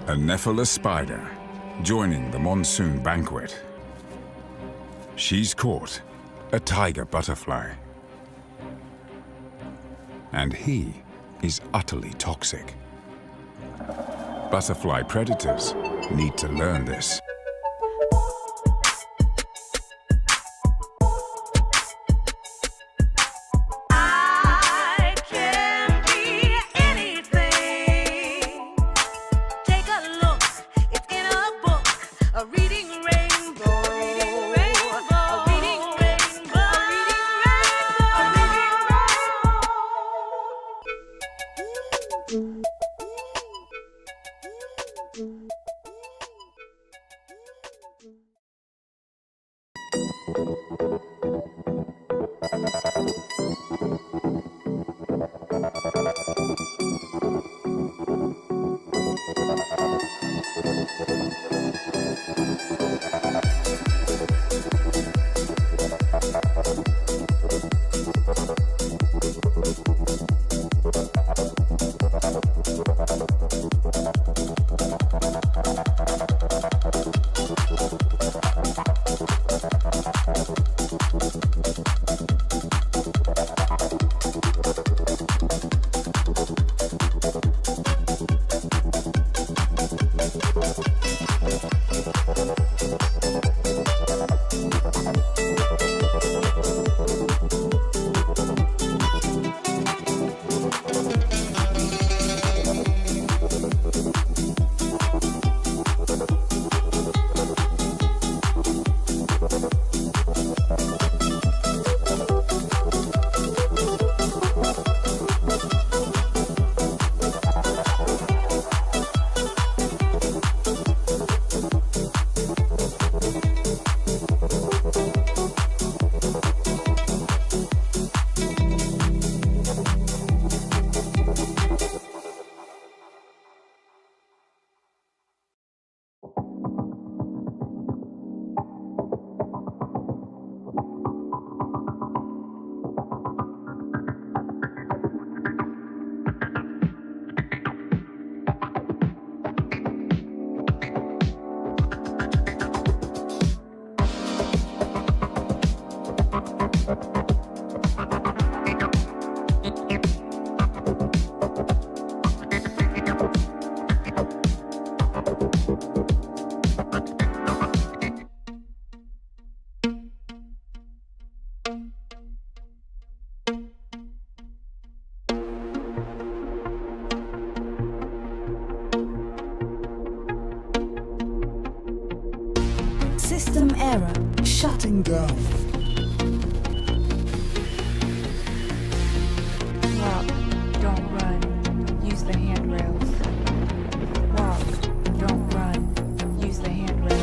A Nephilim spider joining the monsoon banquet. She's caught a tiger butterfly. And he is utterly toxic. Butterfly predators need to learn this. and down. Walk, don't run. Use the handrails. Walk, don't run. Use the handrails.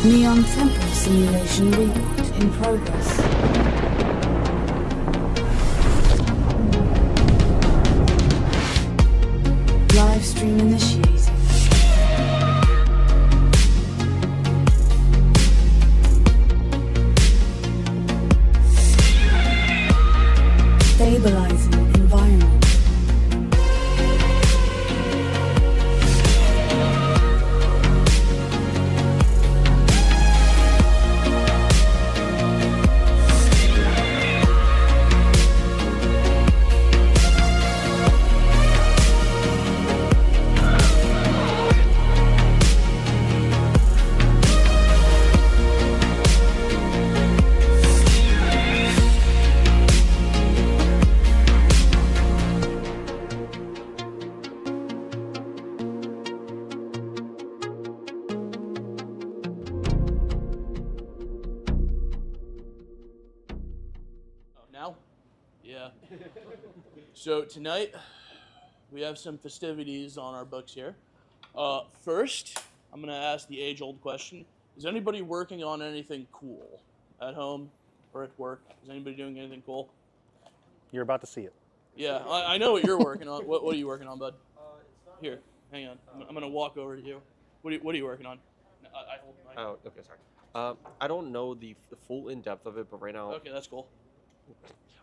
Neon Temple simulation reboot in progress. Live stream initiated. Stabilizing environment. Now? Yeah. So tonight, we have some festivities on our books here. First, I'm going to ask the age-old question. Is anybody working on anything cool at home or at work? Is anybody doing anything cool? You're about to see it. Yeah, I know what you're working on. What are you working on, bud? Here, hang on. I'm going to walk over to you. What are you working on? I hold the mic. Oh, okay, sorry. I don't know the full in-depth of it, but right now, Okay, that's cool.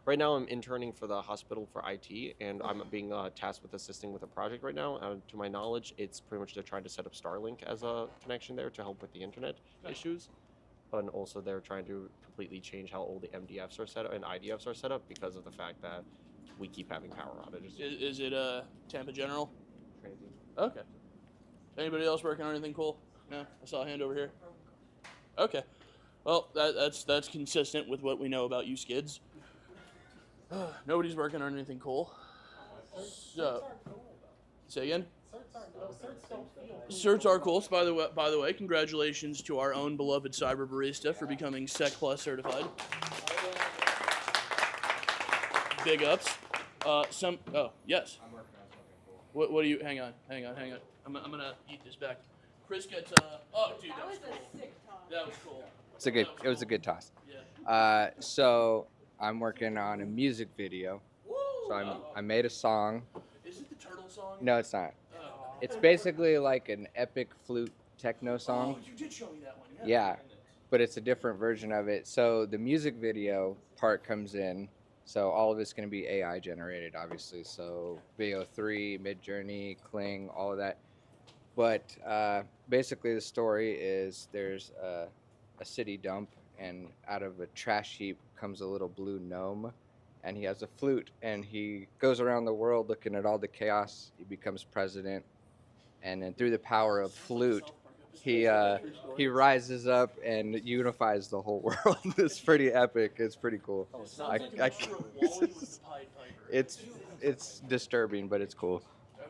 right now I'm interning for the hospital for IT, and I'm being tasked with assisting with a project right now. To my knowledge, it's pretty much they're trying to set up Starlink as a connection there to help with the internet issues. And also they're trying to completely change how all the MDFs are set up and IDFs are set up because of the fact that we keep having power outages. Is it Tampa General? Crazy. Okay. Anybody else working on anything cool? No? I saw a hand over here. Okay. Well, that's consistent with what we know about you skids. Nobody's working on anything cool. So, say again? Certs are cool. By the way, congratulations to our own beloved cyber barista for becoming Sec Plus certified. Big ups. Yes. I'm working on something cool. What do you? Hang on. I'm gonna eat this back. Chris gets. Oh, dude, that was cool. A sick toss. That was cool. It was a good toss. Yeah. So I'm working on a music video. Woo! So I made a song. Is it the turtle song? No, it's not. Oh. It's basically like an epic flute techno song. Oh, you did show me that one. Yeah, but it's a different version of it. So the music video part comes in. So all of it's going to be AI generated, obviously. So VO3, Midjourney, Kling, all of that. But basically the story is there's a city dump, and out of a trash heap comes a little blue gnome, and he has a flute, and he goes around the world looking at all the chaos. He becomes president, and then through the power of flute, he rises up and unifies the whole world. It's pretty epic. It's pretty cool. It's disturbing, but it's cool.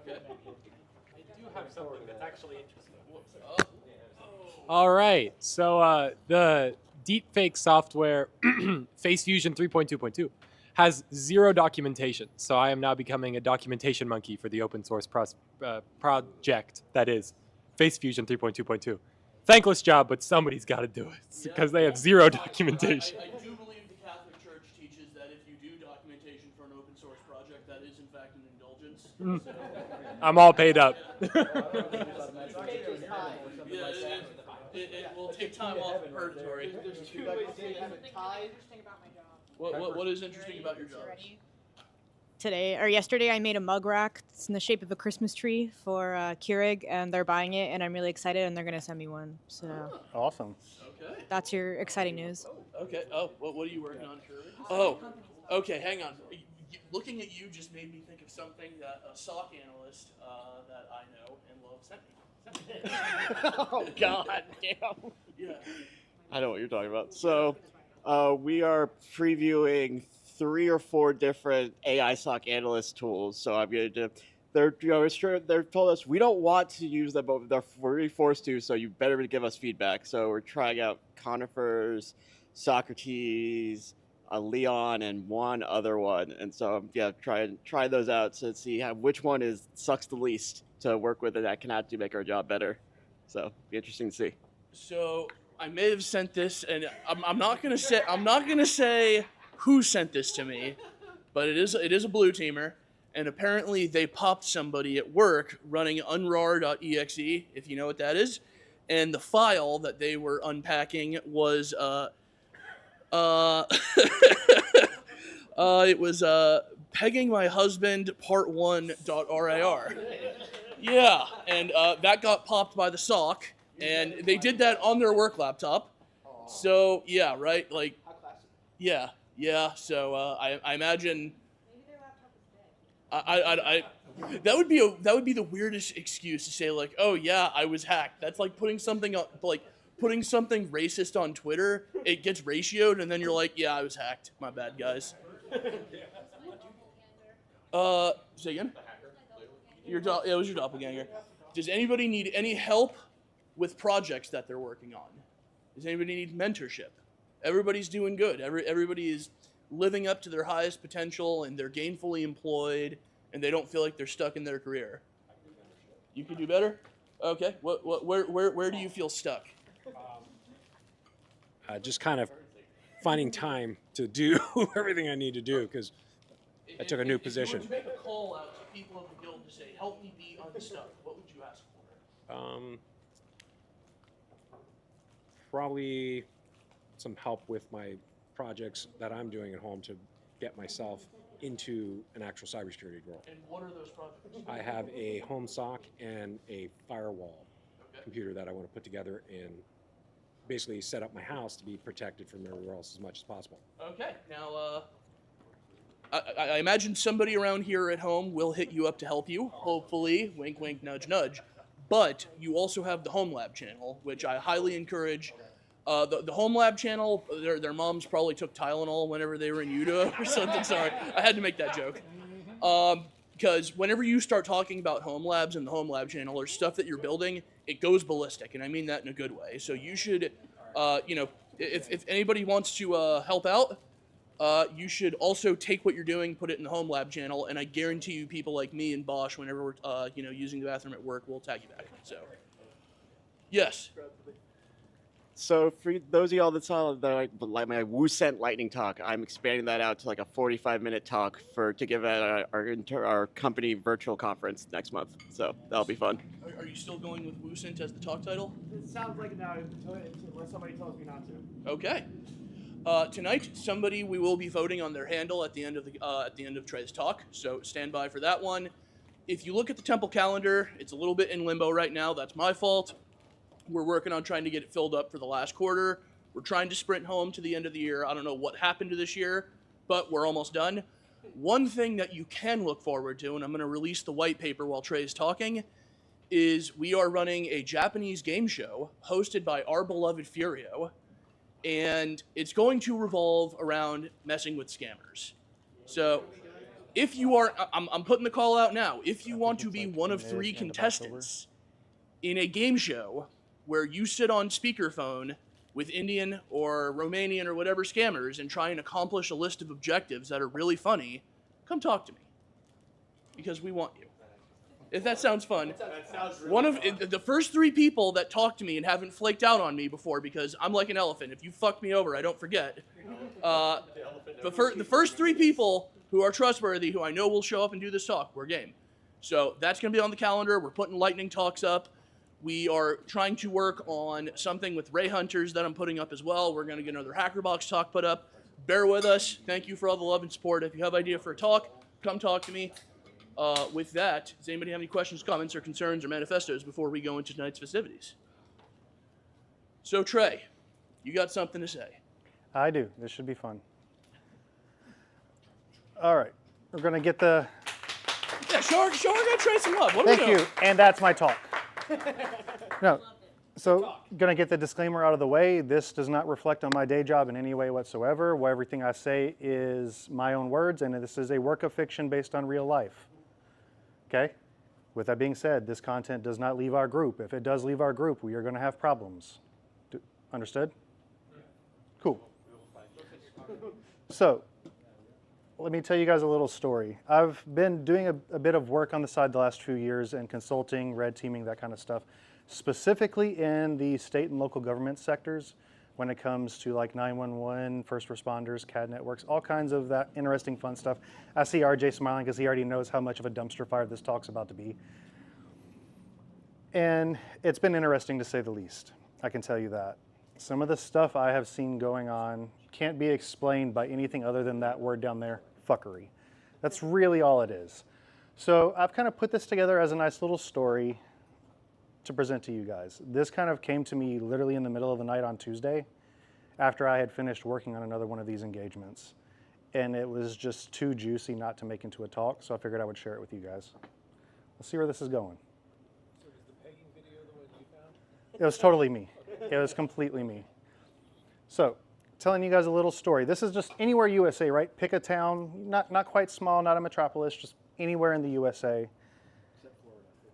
Okay. I do have something that's actually interesting. All right, so the deepfake software Face Fusion 3.2.2 has zero documentation. So I am now becoming a documentation monkey for the open source project that is Face Fusion 3.2.2. Thankless job, but somebody's got to do it because they have zero documentation. I do believe the Catholic Church teaches that if you do documentation for an open source project, that is in fact an indulgence. I'm all paid up. It will take time off in purgatory. What is interesting about your job? Yesterday, I made a mug rack. It's in the shape of a Christmas tree for Keurig, and they're buying it, and I'm really excited, and they're going to send me one. So Awesome. Okay. that's your exciting news. Okay. Oh, what are you working on, Keurig? Oh, okay. Hang on. Looking at you just made me think of something that a SOC analyst that I know and love sent me. Oh, God damn. Yeah. I know what you're talking about. So we are previewing 3 or 4 different AI SOC analyst tools. So I'm going to they're they're told us we don't want to use them, but we're forced to. So you better give us feedback. So we're trying out Conifers, Socrates, Leon, and one other one. And so yeah, try those out to see which one sucks the least to work with and that can actually make our job better. So be interesting to see. So I may have sent this, and I'm not gonna say who sent this to me, but it is a blue teamer, and apparently they popped somebody at work running unrar.exe, if you know what that is, and the file that they were unpacking was it was pegging my husband part 1.rar. Yeah, and that got popped by the SOC, and they did that on their work laptop. So yeah, right, like, yeah. So I imagine. I that would be the weirdest excuse to say, like, oh yeah, I was hacked. That's like putting something racist on Twitter. It gets ratioed, and then you're like, yeah, I was hacked. My bad, guys. Say again. It was your doppelganger. Does anybody need any help with projects that they're working on? Does anybody need mentorship? Everybody's doing good. Everybody is living up to their highest potential, and they're gainfully employed, and they don't feel like they're stuck in their career. You can do better? Okay. Where do you feel stuck? Just kind of finding time to do everything I need to do because I took a new position. If you were to make a call out to people of the guild to say, help me be unstuck, what would you ask for? Probably some help with my projects that I'm doing at home to get myself into an actual cybersecurity role. And what are those projects? I have a home SOC and a firewall computer that I want to put together and basically set up my house to be protected from everywhere else as much as possible. Okay, now I imagine somebody around here at home will hit you up to help you, hopefully, wink wink, nudge nudge. But you also have the Home Lab channel, which I highly encourage. The Home Lab channel, their moms probably took Tylenol whenever they were in Utah or something. Sorry, I had to make that joke. Because whenever you start talking about Home Labs and the Home Lab channel or stuff that you're building, it goes ballistic, and I mean that in a good way. So you should, if anybody wants to help out, you should also take what you're doing, put it in the Home Lab channel, and I guarantee you people like me and Bosch, whenever we're using the bathroom at work, we'll tag you back. So, yes. So for those of y'all that saw like my WooSent lightning talk, I'm expanding that out to like a 45-minute talk to give at our company virtual conference next month. So that'll be fun. Are you still going with WooSent as the talk title? It sounds like it now, unless somebody tells me not to. Okay. Tonight, we will be voting on their handle at the end of Trey's talk. So stand by for that one. If you look at the temple calendar, it's a little bit in limbo right now. That's my fault. We're working on trying to get it filled up for the last quarter. We're trying to sprint home to the end of the year. I don't know what happened to this year, but we're almost done. One thing that you can look forward to, and I'm going to release the white paper while Trey's talking, is we are running a Japanese game show hosted by our beloved Furio, and it's going to revolve around messing with scammers. So if you are, I'm putting the call out now, if you want to be one of 3 contestants in a game show where you sit on speakerphone with Indian or Romanian or whatever scammers and try and accomplish a list of objectives that are really funny, come talk to me, because we want you. If that sounds fun. The first 3 people that talk to me and haven't flaked out on me before, because I'm like an elephant. If you fuck me over, I don't forget. The first 3 people who are trustworthy, who I know will show up and do this talk, we're game. So that's going to be on the calendar. We're putting lightning talks up. We are trying to work on something with Ray Hunters that I'm putting up as well. We're going to get another HackerBox talk put up. Bear with us. Thank you for all the love and support. If you have an idea for a talk, come talk to me. With that, does anybody have any questions, comments, or concerns, or manifestos before we go into tonight's festivities? So, Trey, you got something to say? I do. This should be fun. All right. We're going to get the... Yeah, show our guy Trey some love. What Thank you. And that's my talk. No. So, going to get the disclaimer out of the way. This does not reflect on my day job in any way whatsoever. Everything I say is my own words, and this is a work of fiction based on real life. Okay? With that being said, this content does not leave our group. If it does leave our group, we are going to have problems. Understood? Cool. So, let me tell you guys a little story. I've been doing a bit of work on the side the last few years and consulting, red teaming, that kind of stuff, specifically in the state and local government sectors when it comes to like 911, first responders, CAD networks, all kinds of that interesting, fun stuff. I see RJ smiling because he already knows how much of a dumpster fire this talk's about to be. And it's been interesting to say the least. I can tell you that. Some of the stuff I have seen going on can't be explained by anything other than that word down there, fuckery. That's really all it is. So I've kind of put this together as a nice little story to present to you guys. This kind of came to me literally in the middle of the night on Tuesday after I had finished working on another one of these engagements. And it was just too juicy not to make into a talk, so I figured I would share it with you guys. Let's see where this is going. So is the pegging video the one you found? It was totally me. It was completely me. So, telling you guys a little story. This is just anywhere USA, right? Pick a town, not quite small, not a metropolis, just anywhere in the USA.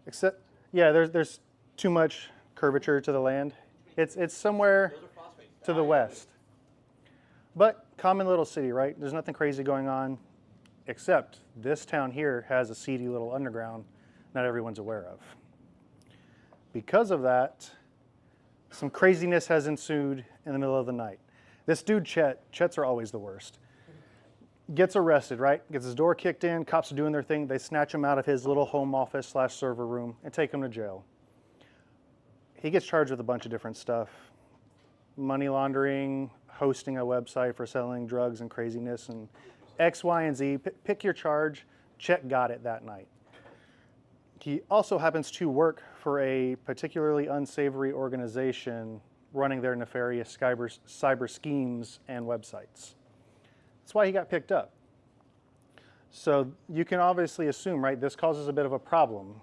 Except, yeah, there's too much curvature to the land. It's somewhere to the west. But common little city, right? There's nothing crazy going on, except this town here has a seedy little underground not everyone's aware of. Because of that, some craziness has ensued in the middle of the night. This dude, Chets are always the worst, gets arrested, right? Gets his door kicked in, cops are doing their thing, they snatch him out of his little home office / server room and take him to jail. He gets charged with a bunch of different stuff. Money laundering, hosting a website for selling drugs and craziness, and X, Y, and Z. Pick your charge. Chet got it that night. He also happens to work for a particularly unsavory organization running their nefarious cyber schemes and websites. That's why he got picked up. So you can obviously assume, right, this causes a bit of a problem.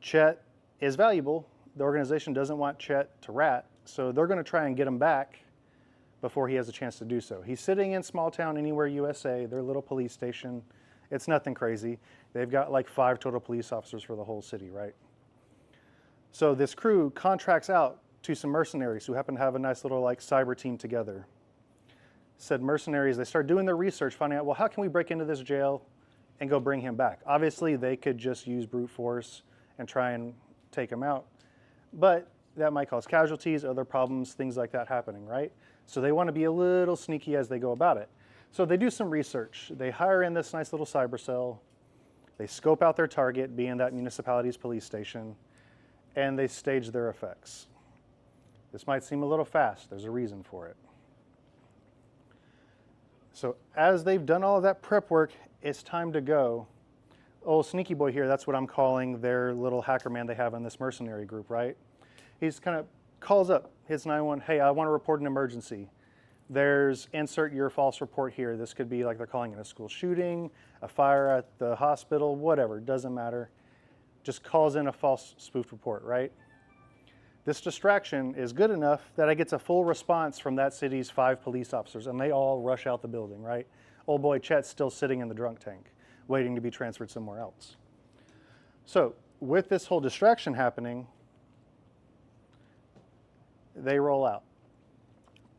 Chet is valuable. The organization doesn't want Chet to rat, so they're going to try and get him back before he has a chance to do so. He's sitting in small town anywhere USA, their little police station. It's nothing crazy. They've got like 5 total police officers for the whole city, right? So this crew contracts out to some mercenaries who happen to have a nice little like cyber team together. Said mercenaries, they start doing their research, finding out, well, how can we break into this jail and go bring him back? Obviously, they could just use brute force and try and take him out, but that might cause casualties, other problems, things like that happening, right? So they want to be a little sneaky as they go about it. So they do some research. They hire in this nice little cyber cell. They scope out their target, being that municipality's police station, and they stage their effects. This might seem a little fast. There's a reason for it. So as they've done all of that prep work, it's time to go. Old Sneaky Boy here, that's what I'm calling their little hacker man they have in this mercenary group, right? He's kind of calls up, hits 911, hey, I want to report an emergency. There's insert your false report here. This could be like they're calling it a school shooting, a fire at the hospital, whatever, doesn't matter. Just calls in a false spoofed report, right? This distraction is good enough that it gets a full response from that city's 5 police officers, and they all rush out the building, right? Old boy Chet's still sitting in the drunk tank, waiting to be transferred somewhere else. So with this whole distraction happening, they roll out.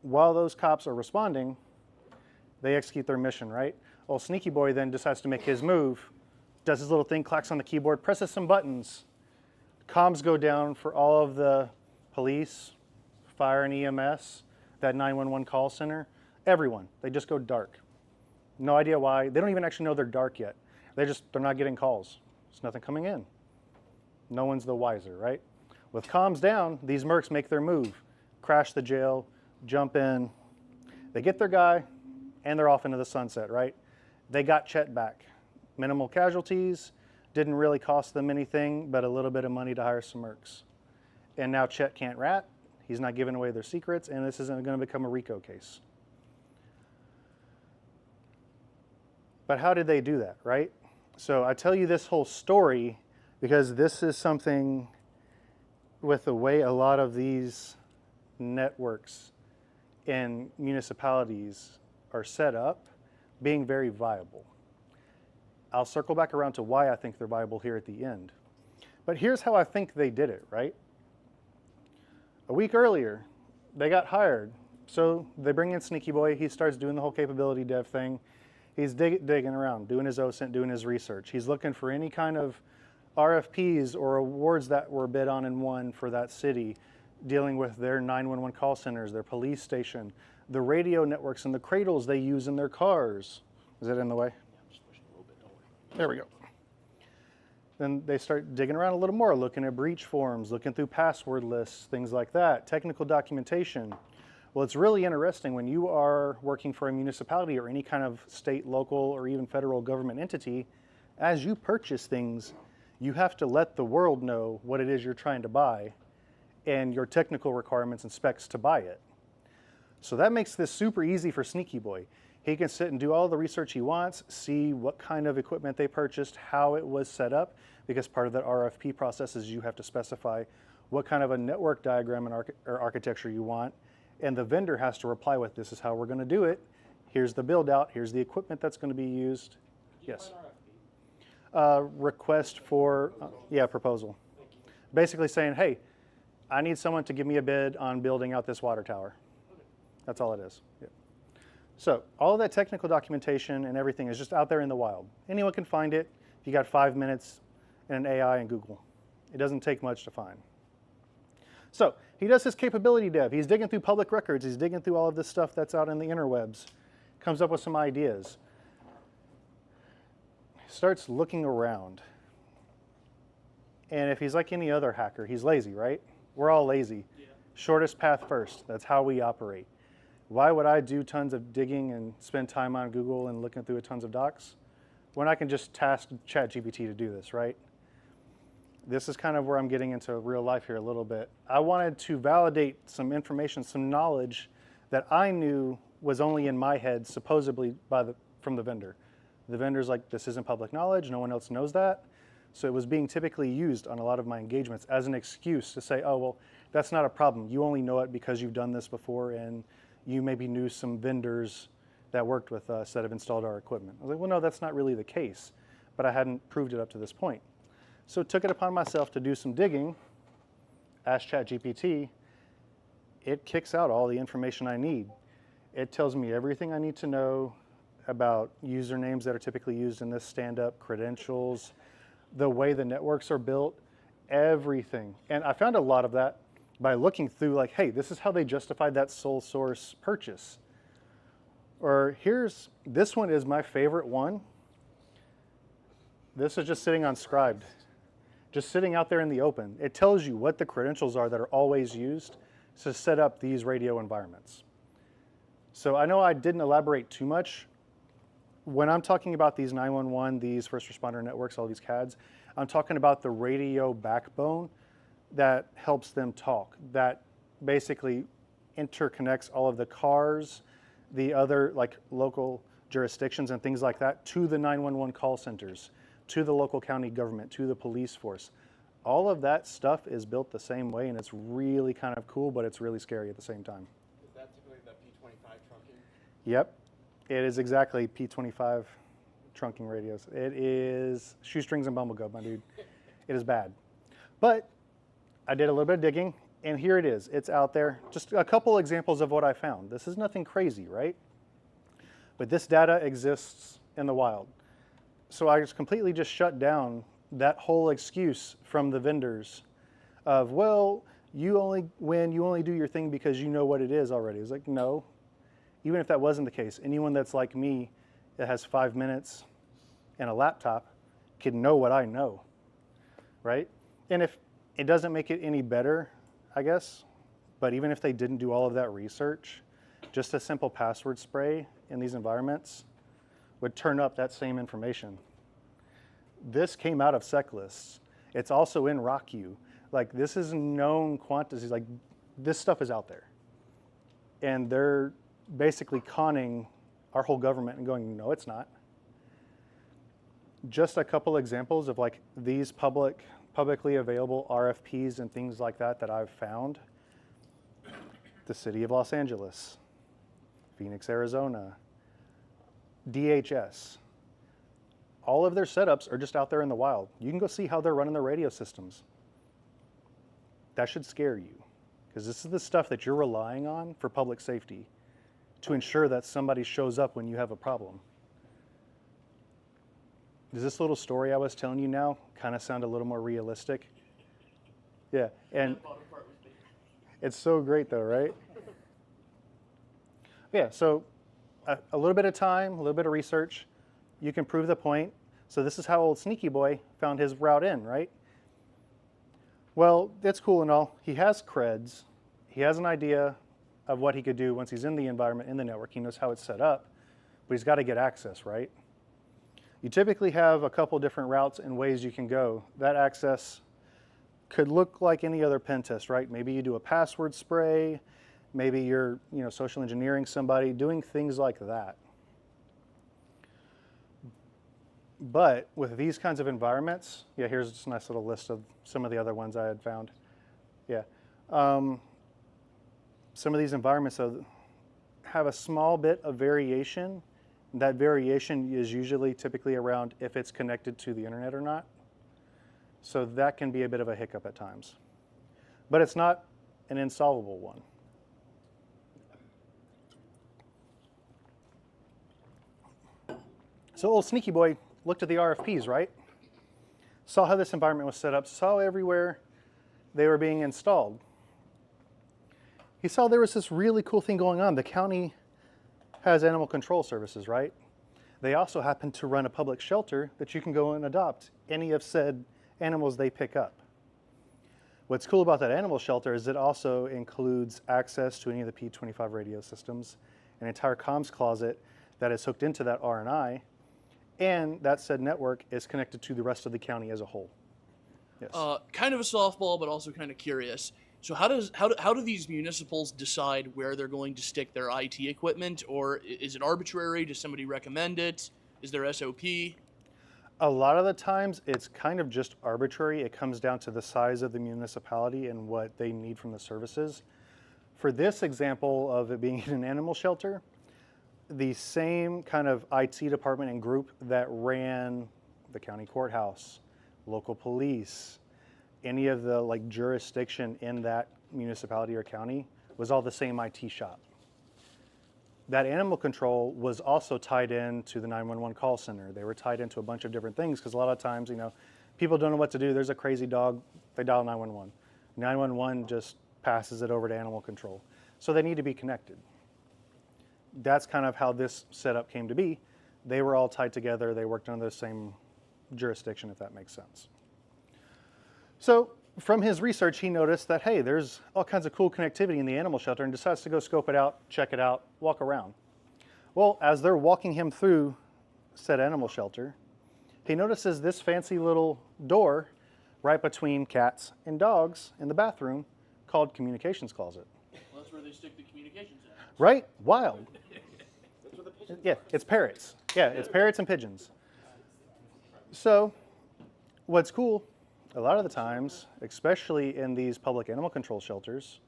While those cops are responding, they execute their mission, right? Old Sneaky Boy then decides to make his move, does his little thing, clacks on the keyboard, presses some buttons. Comms go down for all of the police, fire and EMS, that 911 call center, everyone. They just go dark. No idea why. They don't even actually know they're dark yet. They're not getting calls. There's nothing coming in. No one's the wiser, right? With comms down, these mercs make their move, crash the jail, jump in. They get their guy, and they're off into the sunset, right? They got Chet back. Minimal casualties, didn't really cost them anything, but a little bit of money to hire some mercs. And now Chet can't rat. He's not giving away their secrets, and this isn't going to become a RICO case. But how did they do that, right? So I tell you this whole story because this is something with the way a lot of these networks in municipalities are set up, being very viable. I'll circle back around to why I think they're viable here at the end. But here's how I think they did it, right? A week earlier, they got hired. So they bring in Sneaky Boy. He starts doing the whole capability dev thing. He's digging around, doing his OSINT, doing his research. He's looking for any kind of RFPs or awards that were bid on and won for that city, dealing with their 911 call centers, their police station, the radio networks and the cradles they use in their cars. Is that in the way? There we go. Then they start digging around a little more, looking at breach forms, looking through password lists, things like that, technical documentation. Well, it's really interesting when you are working for a municipality or any kind of state, local, or even federal government entity, as you purchase things, you have to let the world know what it is you're trying to buy and your technical requirements and specs to buy it. So that makes this super easy for Sneaky Boy. He can sit and do all the research he wants, see what kind of equipment they purchased, how it was set up, because part of that RFP process is you have to specify what kind of a network diagram and or architecture you want, and the vendor has to reply with, this is how we're going to do it, here's the build out, here's the equipment that's going to be used. Yes. Request for, proposal. Basically saying, hey, I need someone to give me a bid on building out this water tower. That's all it is. Yeah. So all of that technical documentation and everything is just out there in the wild. Anyone can find it if you got 5 minutes in an AI and Google. It doesn't take much to find. So he does his capability dev. He's digging through public records. He's digging through all of this stuff that's out in the interwebs. Comes up with some ideas. Starts looking around. And if he's like any other hacker, he's lazy, right? We're all lazy. Yeah. Shortest path first. That's how we operate. Why would I do tons of digging and spend time on Google and looking through tons of docs when I can just task ChatGPT to do this, right? This is kind of where I'm getting into real life here a little bit. I wanted to validate some information, some knowledge that I knew was only in my head, supposedly from the vendor. The vendor's like, this isn't public knowledge, no one else knows that. So it was being typically used on a lot of my engagements as an excuse to say, oh, well, that's not a problem. You only know it because you've done this before and you maybe knew some vendors that worked with us that have installed our equipment. I was like, well, no, that's not really the case, but I hadn't proved it up to this point. So took it upon myself to do some digging, asked ChatGPT. It kicks out all the information I need. It tells me everything I need to know about usernames that are typically used in this stand-up, credentials, the way the networks are built, everything. And I found a lot of that by looking through like, hey, this is how they justified that sole source purchase. Or this one is my favorite one. This is just sitting on Scribed, just sitting out there in the open. It tells you what the credentials are that are always used to set up these radio environments. So I know I didn't elaborate too much. When I'm talking about these 911, these first responder networks, all these CADs, I'm talking about the radio backbone that helps them talk, that basically interconnects all of the cars, the other like local jurisdictions and things like that to the 911 call centers, to the local county government, to the police force. All of that stuff is built the same way, and it's really kind of cool, but it's really scary at the same time. Is that typically the P25 trunking? Yep, it is exactly P25 trunking radios. It is shoestrings and bubblegum, my dude. It is bad. But I did a little bit of digging, and here it is. It's out there. Just a couple examples of what I found. This is nothing crazy, right? But this data exists in the wild. So I just completely shut down that whole excuse from the vendors of, well, you only do your thing because you know what it is already. It's like, no. Even if that wasn't the case, anyone that's like me that has 5 minutes and a laptop can know what I know, right? And if it doesn't make it any better, I guess, but even if they didn't do all of that research, just a simple password spray in these environments would turn up that same information. This came out of sec lists. It's also in RockU. Like, this is known quantities. Like, this stuff is out there. And they're basically conning our whole government and going, no, it's not. Just a couple examples of like these publicly available RFPs and things like that I've found. The city of Los Angeles, Phoenix, Arizona, DHS, all of their setups are just out there in the wild. You can go see how they're running their radio systems. That should scare you, because this is the stuff that you're relying on for public safety to ensure that somebody shows up when you have a problem. Does this little story I was telling you now kind of sound a little more realistic? Yeah, and it's so great though, right? Yeah, so a little bit of time, a little bit of research, you can prove the point. So this is how old Sneaky Boy found his route in, right? Well, that's cool and all. He has creds. He has an idea of what he could do once he's in the environment, in the network. He knows how it's set up, but he's got to get access, right? You typically have a couple different routes and ways you can go. That access could look like any other pen test, right? Maybe you do a password spray. Maybe you're, social engineering somebody, doing things like that. But with these kinds of environments, yeah, here's just a nice little list of some of the other ones I had found. Yeah. Some of these environments have a small bit of variation. That variation is usually typically around if it's connected to the internet or not. So that can be a bit of a hiccup at times. But it's not an insolvable one. So old Sneaky Boy looked at the RFPs, right? Saw how this environment was set up, saw everywhere they were being installed. He saw there was this really cool thing going on. The county has animal control services, right? They also happen to run a public shelter that you can go and adopt any of said animals they pick up. What's cool about that animal shelter is it also includes access to any of the P25 radio systems, an entire comms closet that is hooked into that RNI, and that said network is connected to the rest of the county as a whole. Yes. Kind of a softball, but also kind of curious. So how do these municipals decide where they're going to stick their IT equipment, or is it arbitrary? Does somebody recommend it? Is there SOP? A lot of the times it's kind of just arbitrary. It comes down to the size of the municipality and what they need from the services. For this example of it being in an animal shelter, the same kind of IT department and group that ran the county courthouse, local police, any of the jurisdiction in that municipality or county was all the same IT shop. That animal control was also tied in to the 911 call center. They were tied into a bunch of different things because a lot of times, people don't know what to do. There's a crazy dog, they dial 911. 911 just passes it over to animal control. So they need to be connected. That's kind of how this setup came to be. They were all tied together. They worked under the same jurisdiction, if that makes sense. So from his research, he noticed that, hey, there's all kinds of cool connectivity in the animal shelter, and decides to go scope it out, check it out, walk around. Well, as they're walking him through said animal shelter, he notices this fancy little door right between cats and dogs in the bathroom called communications closet. Well, that's where they stick the communications at. Right? Wild. Yeah, it's parrots. Yeah, it's parrots and pigeons. So what's cool, a lot of the times, especially in these public animal control shelters,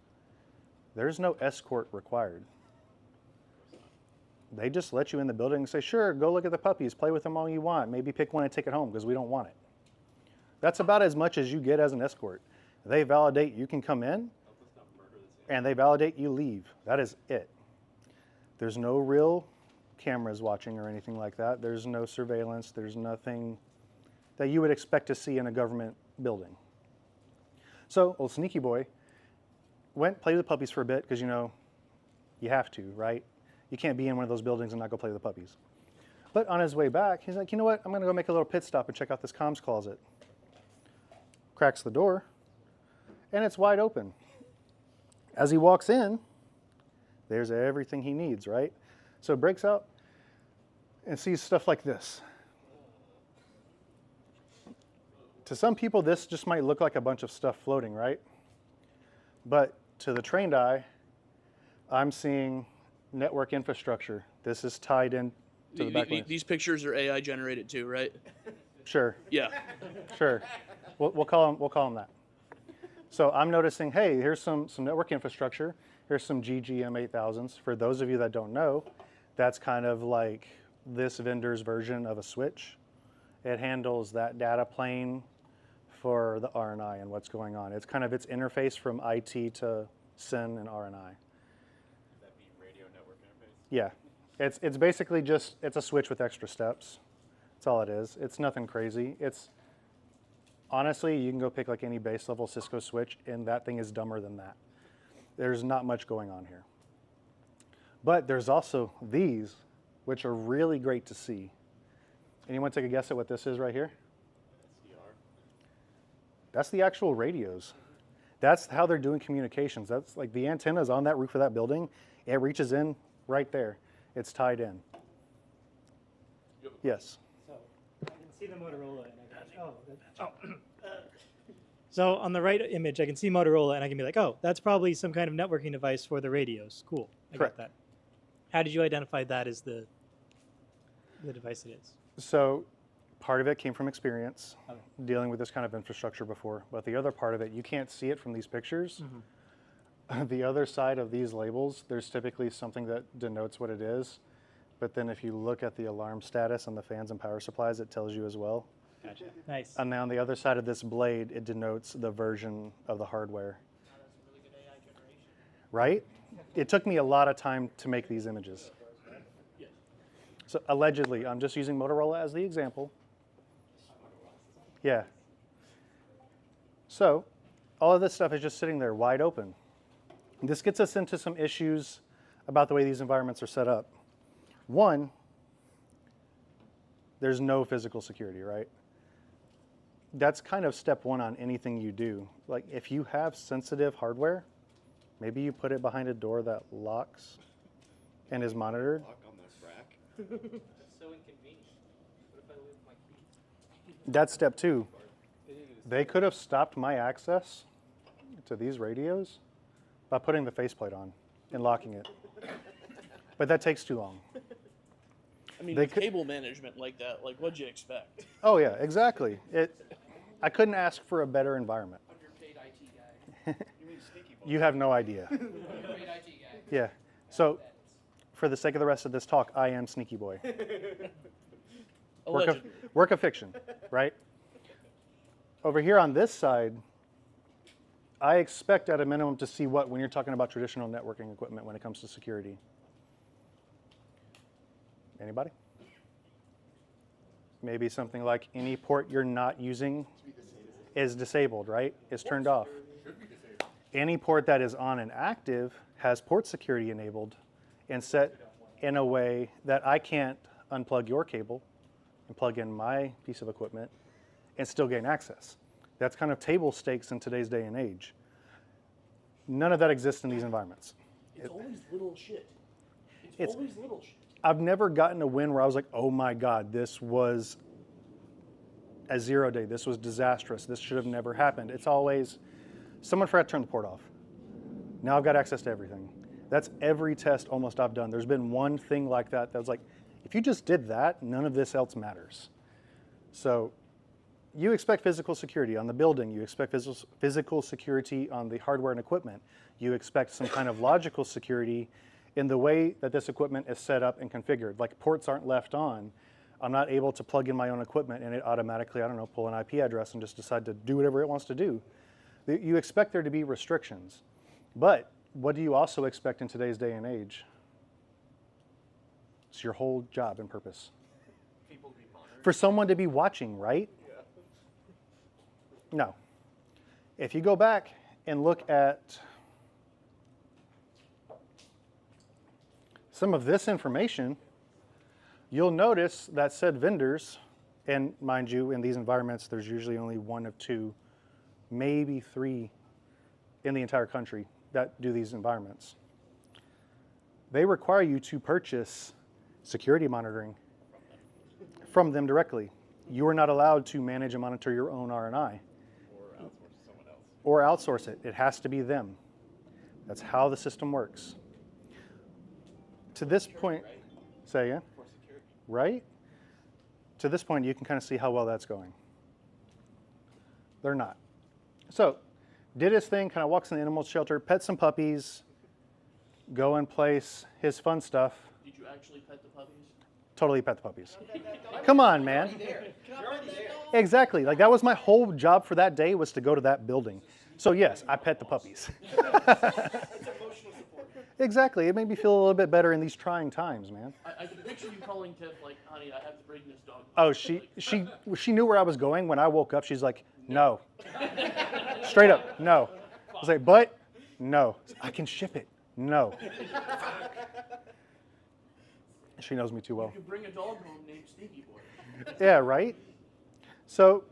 there's no escort required. They just let you in the building and say, sure, go look at the puppies, play with them all you want, maybe pick one and take it home because we don't want it. That's about as much as you get as an escort. They validate you can come in, and they validate you leave. That is it. There's no real cameras watching or anything like that. There's no surveillance. There's nothing that you would expect to see in a government building. So old Sneaky Boy went, played with the puppies for a bit because, you have to, right? You can't be in one of those buildings and not go play with the puppies. But on his way back, he's like, you know what? I'm going to go make a little pit stop and check out this comms closet. Cracks the door, and it's wide open. As he walks in, there's everything he needs, right? So breaks out and sees stuff like this. To some people, this just might look like a bunch of stuff floating, right? But to the trained eye, I'm seeing network infrastructure. This is tied in to the backline. These pictures are AI generated too, right? Sure. Yeah. Sure. We'll call them that. So I'm noticing, hey, here's some network infrastructure. Here's some GGM8000s. For those of you that don't know, that's kind of like this vendor's version of a switch. It handles that data plane for the RNI and what's going on. It's kind of its interface from IT to SYN and RNI. Would that be radio network interface? Yeah, it's basically just, it's a switch with extra steps. That's all it is. It's nothing crazy. It's, honestly, you can go pick like any base level Cisco switch and that thing is dumber than that. There's not much going on here. But there's also these, which are really great to see. Anyone take a guess at what this is right here? That's the actual radios. That's how they're doing communications. That's like the antenna's on that roof of that building. It reaches in right there. It's tied in. Yes. So I can see the Motorola, and I can, So on the right image, I can see Motorola, and I can be like, oh, that's probably some kind of networking device for the radios. Cool, I Correct. got that. How did you identify that as the device it is? So part of it came from experience dealing with this kind of infrastructure before, but the other part of it, you can't see it from these pictures. The other side of these labels, there's typically something that denotes what it is, but then if you look at the alarm status on the fans and power supplies, it tells you as well. Gotcha. Nice. And then on the other side of this blade, it denotes the version of the hardware. Right? It took me a lot of time to make these images. So allegedly, I'm just using Motorola as the example. Yeah. So all of this stuff is just sitting there wide open. And this gets us into some issues about the way these environments are set up. One, there's no physical security, right? That's kind of step one on anything you do. Like if you have sensitive hardware, maybe you put it behind a door that locks and is monitored. Lock on the rack. That's so inconvenient. What if I leave my keys? That's step two. They could have stopped my access to these radios by putting the faceplate on and locking it. But that takes too long. I mean, They with could- cable management like that, like what'd you expect? Oh yeah, exactly. I couldn't ask for a better environment. Underpaid IT guy. You mean sneaky boy? You have no idea. Underpaid IT guy. Yeah. So for the sake of the rest of this talk, I am Sneaky Boy. Allegedly. Work of fiction, right? Over here on this side, I expect at a minimum to see what when you're talking about traditional networking equipment when it comes to security. Anybody? Maybe something like any port you're not using is disabled, right? Is turned off. Any port that is on and active has port security enabled and set in a way that I can't unplug your cable and plug in my piece of equipment and still gain access. That's kind of table stakes in today's day and age. None of that exists in these environments. It's always little shit. It's It's- always little shit. I've never gotten a win where I was like, oh my God, this was a 0 day. This was disastrous. This should have never happened. It's always, someone forgot to turn the port off. Now I've got access to everything. That's every test almost I've done. There's been one thing like that that was like, if you just did that, none of this else matters. So you expect physical security on the building. You expect physical security on the hardware and equipment. You expect some kind of logical security in the way that this equipment is set up and configured. Like ports aren't left on. I'm not able to plug in my own equipment and it automatically, I don't know, pull an IP address and just decide to do whatever it wants to do. You expect there to be restrictions. But what do you also expect in today's day and age? It's your whole job and purpose. People be monitored. For someone to be watching, right? Yeah. No. If you go back and look at some of this information, you'll notice that said vendors, and mind you, in these environments, there's usually only one of two, maybe three in the entire country that do these environments. They require you to purchase security monitoring from them directly. You are not allowed to manage and monitor your own RNI. Or outsource to someone else. Or outsource it. It has to be them. That's how the system works. To this point, say again? For security. Right? To this point, you can kind of see how well that's going. They're not. So, did his thing, kind of walks in the animal shelter, pets some puppies, go and place his fun stuff. Did you actually pet the puppies? Totally pet the puppies. Come on, man. Exactly. Like that was my whole job for that day was to go to that building. So yes, I pet the puppies. Exactly. It made me feel a little bit better in these trying times, man. I can picture you calling Tiff like, honey, I have to bring this dog. Oh, she knew where I was going. When I woke up, she's like, no. Straight up, no. I was like, but no. I can ship it. No. She knows me too well. You could bring a dog home named Sneaky Boy. Yeah, right? So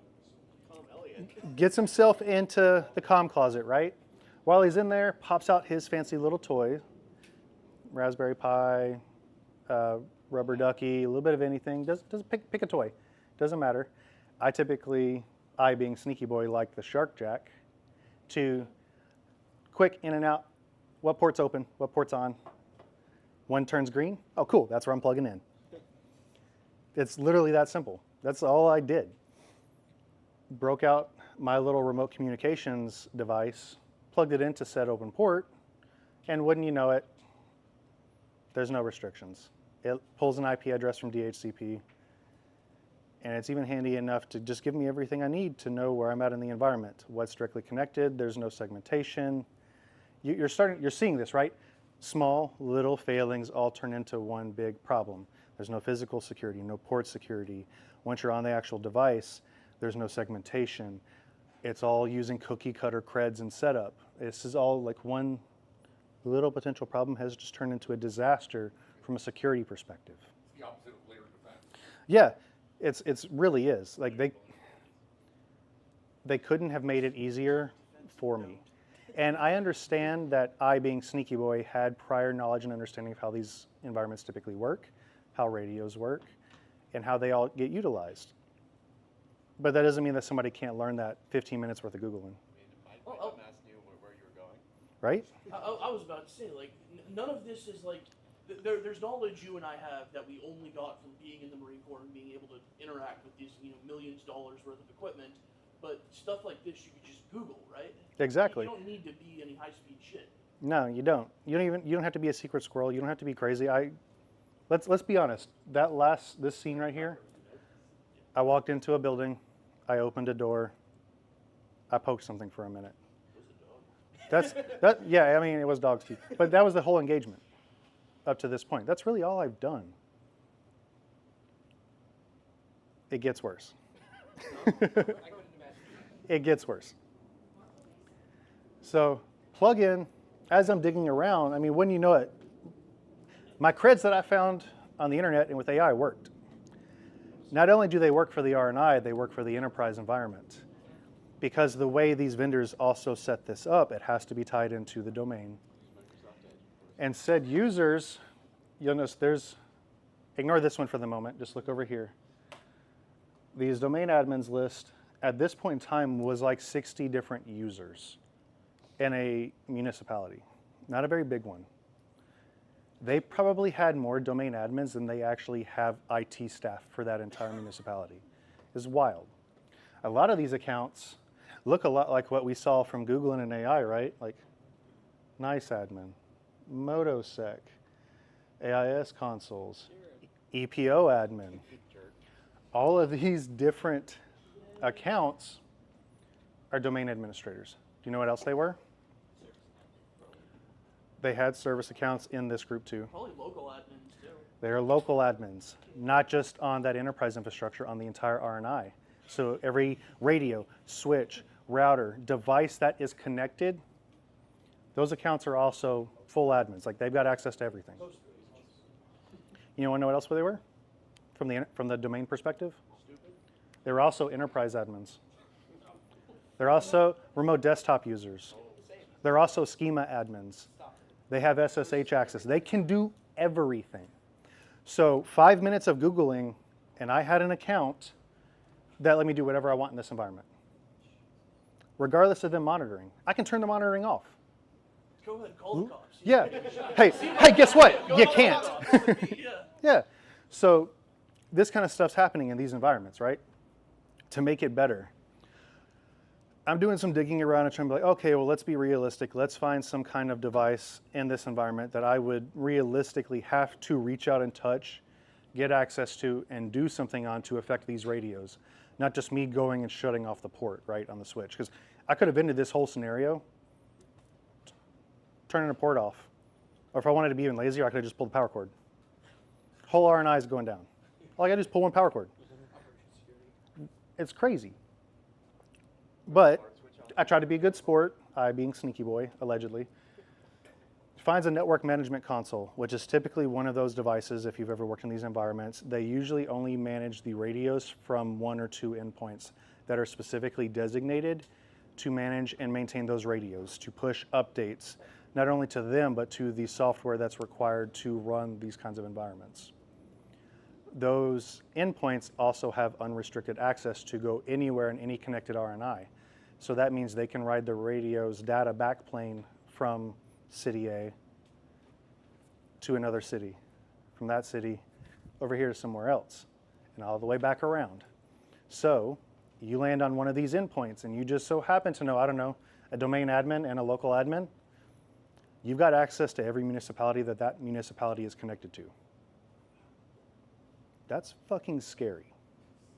gets himself into the comm closet, right? While he's in there, pops out his fancy little toy, Raspberry Pi, rubber ducky, a little bit of anything. Does pick a toy. Doesn't matter. I being Sneaky Boy, like the Shark Jack, to quick in and out. What port's open? What port's on? One turns green. Oh, cool. That's where I'm plugging in. It's literally that simple. That's all I did. Broke out my little remote communications device, plugged it into said open port, and wouldn't you know it, there's no restrictions. It pulls an IP address from DHCP, and it's even handy enough to just give me everything I need to know where I'm at in the environment. What's directly connected, there's no segmentation. You're seeing this, right? Small little failings all turn into one big problem. There's no physical security, no port security. Once you're on the actual device, there's no segmentation. It's all using cookie cutter creds and setup. This is all like one little potential problem has just turned into a disaster from a security perspective. It's the opposite of layer defense. Yeah, it's really is. Like they couldn't have made it easier for me. And I understand that I, being Sneaky Boy, had prior knowledge and understanding of how these environments typically work, how radios work, and how they all get utilized. But that doesn't mean that somebody can't learn that 15 minutes worth of Googling. My dumbass knew where you were going. Right? I was about to say, like, none of this is like, there's knowledge you and I have that we only got from being in the Marine Corps and being able to interact with these, millions of dollars worth of equipment. But stuff like this, you could just Google, right? Exactly. You don't need to be any high-speed shit. No, you don't. You don't have to be a secret squirrel. You don't have to be crazy. Let's be honest. This scene right here, I walked into a building, I opened a door, I poked something for a minute. Yeah, I mean, it was dogs too. But that was the whole engagement up to this point. That's really all I've done. It gets worse. It gets worse. So plug in, as I'm digging around, I mean, when you know it, my creds that I found on the internet and with AI worked. Not only do they work for the R&I, they work for the enterprise environment. Because the way these vendors also set this up, it has to be tied into the domain. And said users, you'll notice ignore this one for the moment, just look over here. These domain admins list, at this point in time, was like 60 different users in a municipality. Not a very big one. They probably had more domain admins than they actually have IT staff for that entire municipality. It's wild. A lot of these accounts look a lot like what we saw from Google and AI, right? Like Nice Admin, Motosec, AIS consoles, EPO admin. All of these different accounts are domain administrators. Do you know what else they were? They had service accounts in this group too. Probably local admins too. They are local admins, not just on that enterprise infrastructure, on the entire R&I. So every radio, switch, router, device that is connected, those accounts are also full admins. Like they've got access to everything. You want to know what else they were? From the domain perspective? They were also enterprise admins. They're also remote desktop users. They're also schema admins. They have SSH access. They can do everything. So 5 minutes of Googling, and I had an account that let me do whatever I want in this environment. Regardless of them monitoring. I can turn the monitoring off. Go ahead, call the cops. Yeah. Hey, guess what? You can't. Yeah. So this kind of stuff's happening in these environments, right? To make it better. I'm doing some digging around and trying to be like, okay, well, let's be realistic. Let's find some kind of device in this environment that I would realistically have to reach out and touch get access to, and do something on to affect these radios. Not just me going and shutting off the port, right, on the switch. Because I could have ended this whole scenario turning a port off. Or if I wanted to be even lazier, I could have just pulled the power cord. Whole RNI is going down. All I gotta do is pull one power cord. It's crazy. But I tried to be a good sport, I being sneaky boy, allegedly. Finds a network management console, which is typically one of those devices, if you've ever worked in these environments. They usually only manage the radios from 1 or 2 endpoints that are specifically designated to manage and maintain those radios, to push updates, not only to them, but to the software that's required to run these kinds of environments. Those endpoints also have unrestricted access to go anywhere in any connected RNI. So that means they can ride the radio's data backplane from city A to another city, from that city over here to somewhere else, and all the way back around. So you land on one of these endpoints and you just so happen to know, I don't know, a domain admin and a local admin, you've got access to every municipality that that municipality is connected to. That's fucking scary.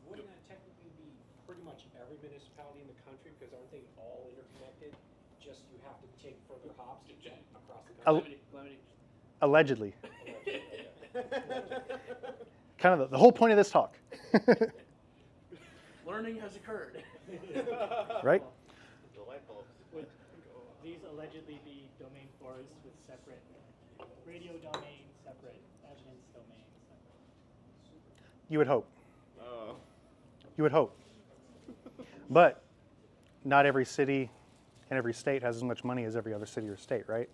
Wouldn't that technically be pretty much every municipality in the country? Because aren't they all interconnected? Just you have to take further hops to get across the country. Allegedly. Kind of the whole point of this talk. Learning has occurred. Right? Would these allegedly be domain forests with separate radio domains, separate evidence domains? You would hope. You would hope. But not every city and every state has as much money as every other city or state, right?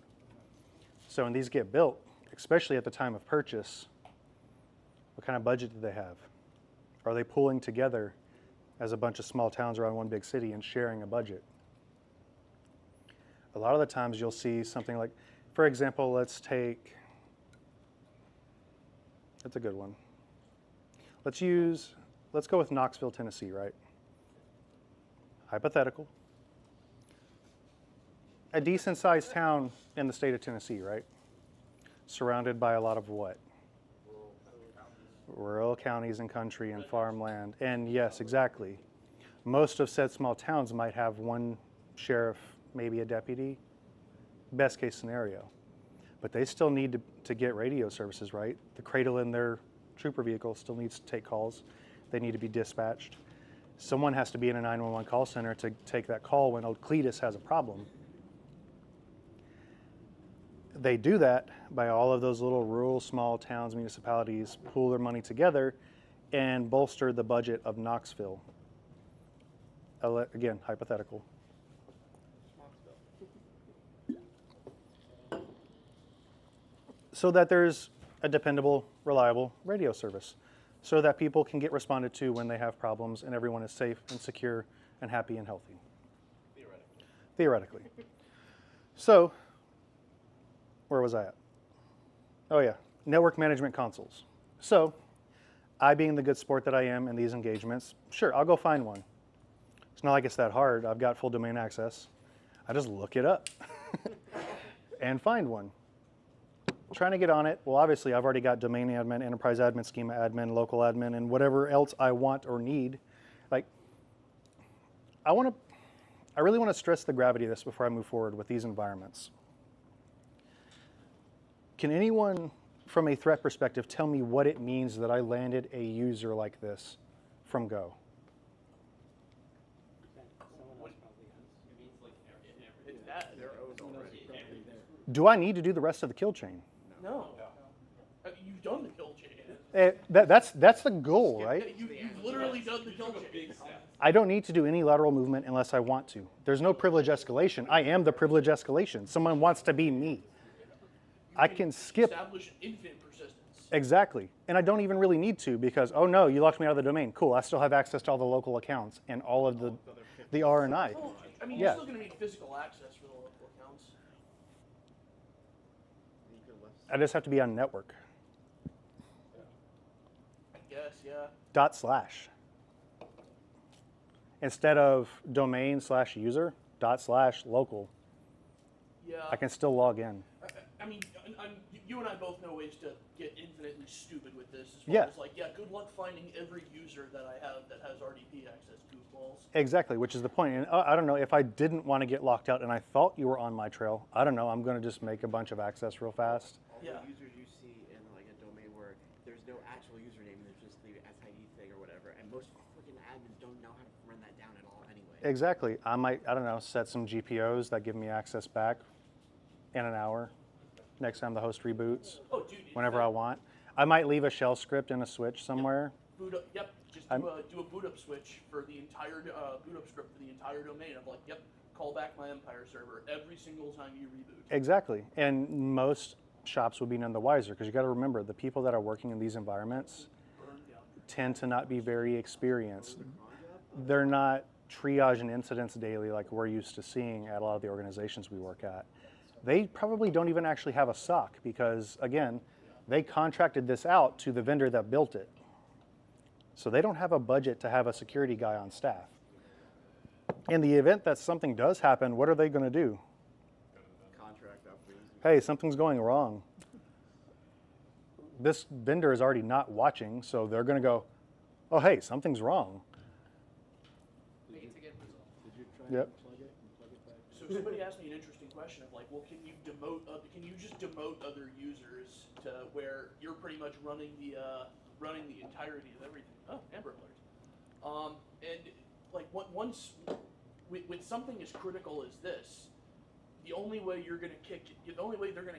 So when these get built, especially at the time of purchase, what kind of budget do they have? Are they pooling together as a bunch of small towns around one big city and sharing a budget? A lot of the times you'll see something like, for example, let's that's a good one. Let's go with Knoxville, Tennessee, right? Hypothetical. A decent sized town in the state of Tennessee, right? Surrounded by a lot of what? Rural counties and country and farmland. And yes, exactly. Most of said small towns might have one sheriff, maybe a deputy, best case scenario. But they still need to get radio services, right? The cradle in their trooper vehicle still needs to take calls. They need to be dispatched. Someone has to be in a 911 call center to take that call when old Cletus has a problem. They do that by all of those little rural small towns, municipalities pool their money together and bolster the budget of Knoxville. Again, hypothetical. So that there's a dependable, reliable radio service, so that people can get responded to when they have problems and everyone is safe and secure and happy and healthy. Theoretically. So, where was I at? Oh yeah, network management consoles. So, I being the good sport that I am in these engagements, sure, I'll go find one. It's not like it's that hard. I've got full domain access. I just look it up and find one. Trying to get on it. Well, obviously, I've already got domain admin, enterprise admin, schema admin, local admin, and whatever else I want or need. Like, I really want to stress the gravity of this before I move forward with these environments. Can anyone, from a threat perspective, tell me what it means that I landed a user like this from Go? Do I need to do the rest of the kill chain? No. You've done the kill chain. That's the goal, right? You've literally done the kill chain. I don't need to do any lateral movement unless I want to. There's no privilege escalation. I am the privilege escalation. Someone wants to be me. I can skip. Establish infinite persistence. Exactly. And I don't even really need to because, oh no, you locked me out of the domain. Cool, I still have access to all the local accounts and all of the RNI. Oh, I mean, Yeah. you're still going to need physical access for the local accounts. I just have to be on network. I guess, yeah. // Instead of domain/user, // local. Yeah. I can still log in. I mean, you and I both know ways to get infinitely stupid with this. As far Yeah. as like, yeah, good luck finding every user that I have that has RDP access, goofballs. Exactly, which is the point. And I don't know, if I didn't want to get locked out and I thought you were on my trail, I don't know, I'm going to just make a bunch of access real fast. All the users you see in like a domain where there's no actual username, there's just the SID thing or whatever, and most freaking admins don't know how to run that down at all anyway. Exactly. I might, I don't know, set some GPOs that give me access back in an hour next time the host reboots, Oh, dude. whenever I want. I might leave a shell script in a switch somewhere. Boot up, yep. Just do a boot up switch for the entire boot up script for the entire domain. I'm like, yep, call back my Empire server every single time you reboot. Exactly. And most shops would be none the wiser, because you got to remember, the people that are working in these environments tend to not be very experienced. They're not triaging incidents daily like we're used to seeing at a lot of the organizations we work at. They probably don't even actually have a SOC because, again, they contracted this out to the vendor that built it. So they don't have a budget to have a security guy on staff. In the event that something does happen, what are they going to do? Contract up. Hey, something's going wrong. This vendor is already not watching, so they're going to go, oh, hey, something's wrong. Need to get resolved. Did you try Yep. to plug it and plug it back? So somebody asked me an interesting question of like, well, can you demote? Can you just demote other users to where you're pretty much running the entirety of everything? Oh, Amber Alert. And like once with something as critical as this, the only way they're gonna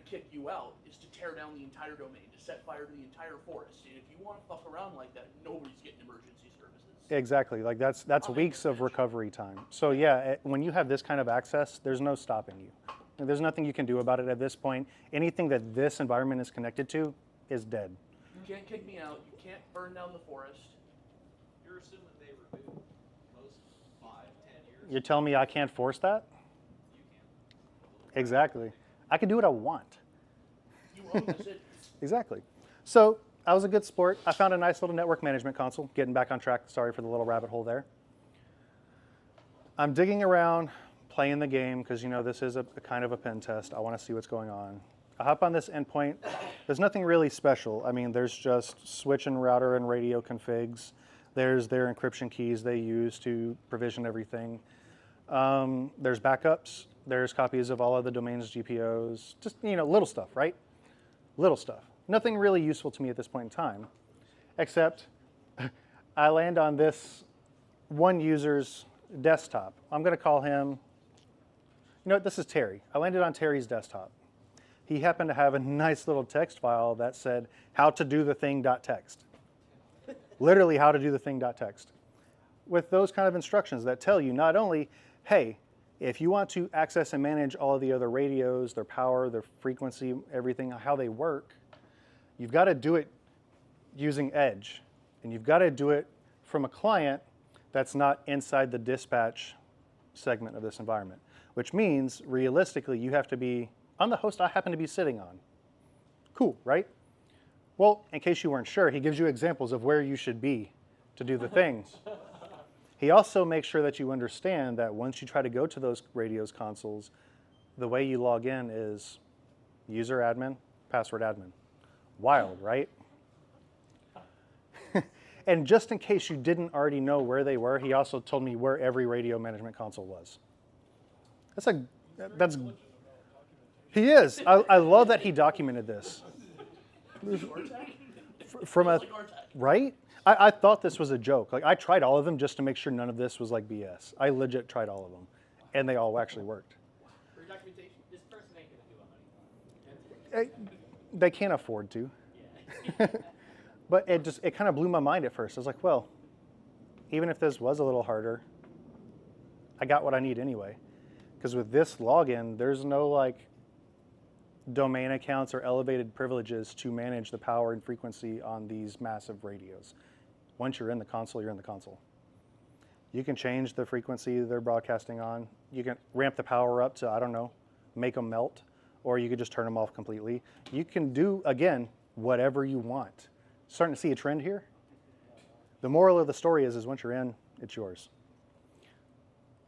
kick you out is to tear down the entire domain, to set fire to the entire forest. And if you want to fuck around like that, nobody's getting emergency services. Exactly. Like that's weeks of recovery time. So yeah, when you have this kind of access, there's no stopping you. And there's nothing you can do about it at this point. Anything that this environment is connected to is dead. You can't kick me out. You can't burn down the forest. You're assuming they reboot most 5, 10 years. You're telling me I can't force that? You can. Exactly. I can do what I want. You own the city. Exactly. So I was a good sport. I found a nice little network management console. Getting back on track. Sorry for the little rabbit hole there. I'm digging around, playing the game, because you know this is a kind of a pen test. I want to see what's going on. I hop on this endpoint. There's nothing really special. I mean, there's just switch and router and radio configs. There's their encryption keys they use to provision everything. There's backups. There's copies of all of the domain's GPOs. Just, you know, little stuff, right? Little stuff. Nothing really useful to me at this point in time, except I land on this one user's desktop. I'm going to call him, you know what, this is Terry. I landed on Terry's desktop. He happened to have a nice little text file that said how to do the thing.txt. Literally how to do the thing.txt. With those kind of instructions that tell you not only, hey, if you want to access and manage all of the other radios, their power, their frequency, everything, how they work, you've got to do it using Edge. And you've got to do it from a client that's not inside the dispatch segment of this environment, which means realistically you have to be on the host I happen to be sitting on. Cool, right? Well, in case you weren't sure, he gives you examples of where you should be to do the things. He also makes sure that you understand that once you try to go to those radios consoles, the way you log in is user admin, password admin. Wild, right? And just in case you didn't already know where they were, he also told me where every radio management console was. That's he is. I love that he documented this. From a right? I thought this was a joke. Like I tried all of them just to make sure none of this was like BS. I legit tried all of them, and they all actually worked. For documentation, this person ain't gonna do 100. They can't afford to. Yeah. But it kind of blew my mind at first. I was like, well, even if this was a little harder, I got what I need anyway. Because with this login, there's no like domain accounts or elevated privileges to manage the power and frequency on these massive radios. Once you're in the console, you're in the console. You can change the frequency they're broadcasting on. You can ramp the power up to, I don't know, make them melt, or you could just turn them off completely. You can do, again, whatever you want. Starting to see a trend here. The moral of the story is once you're in, it's yours.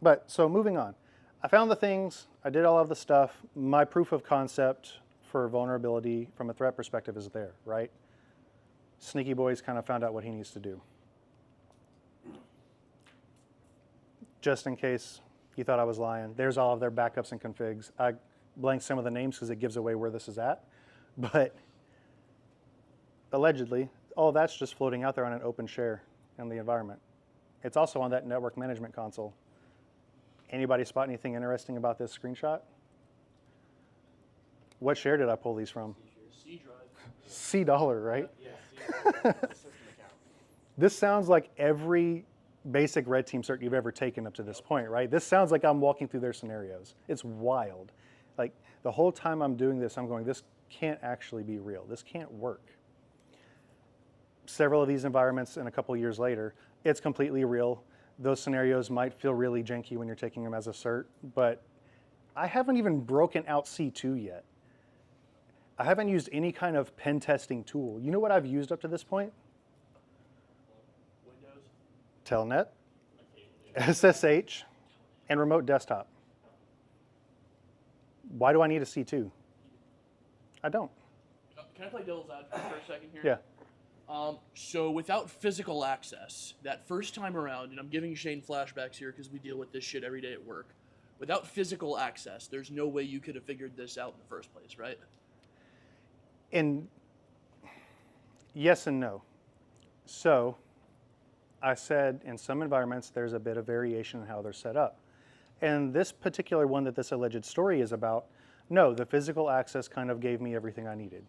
But so moving on. I found the things, I did all of the stuff. My proof of concept for vulnerability from a threat perspective is there, right? Sneaky Boy's kind of found out what he needs to do. Just in case you thought I was lying, there's all of their backups and configs. I blanked some of the names because it gives away where this is at, but allegedly, all of that's just floating out there on an open share in the environment. It's also on that network management console. Anybody spot anything interesting about this screenshot? What share did I pull these from? C drive. C dollar, right? Yeah. This sounds like every basic red team cert you've ever taken up to this point, right? This sounds like I'm walking through their scenarios. It's wild. Like the whole time I'm doing this, I'm going, this can't actually be real. This can't work. Several of these environments, and a couple years later, it's completely real. Those scenarios might feel really janky when you're taking them as a cert, but I haven't even broken out C2 yet. I haven't used any kind of pen testing tool. You know what I've used up to this point? Windows. Telnet, SSH, and remote desktop. Why do I need a C2? I don't. Can I play devil's advocate for a second here? Yeah. So without physical access, that first time around, and I'm giving Shane flashbacks here because we deal with this shit every day at work. Without physical access, there's no way you could have figured this out in the first place, right? And yes and no. So I said in some environments there's a bit of variation in how they're set up. And this particular one that this alleged story is about, no, the physical access kind of gave me everything I needed.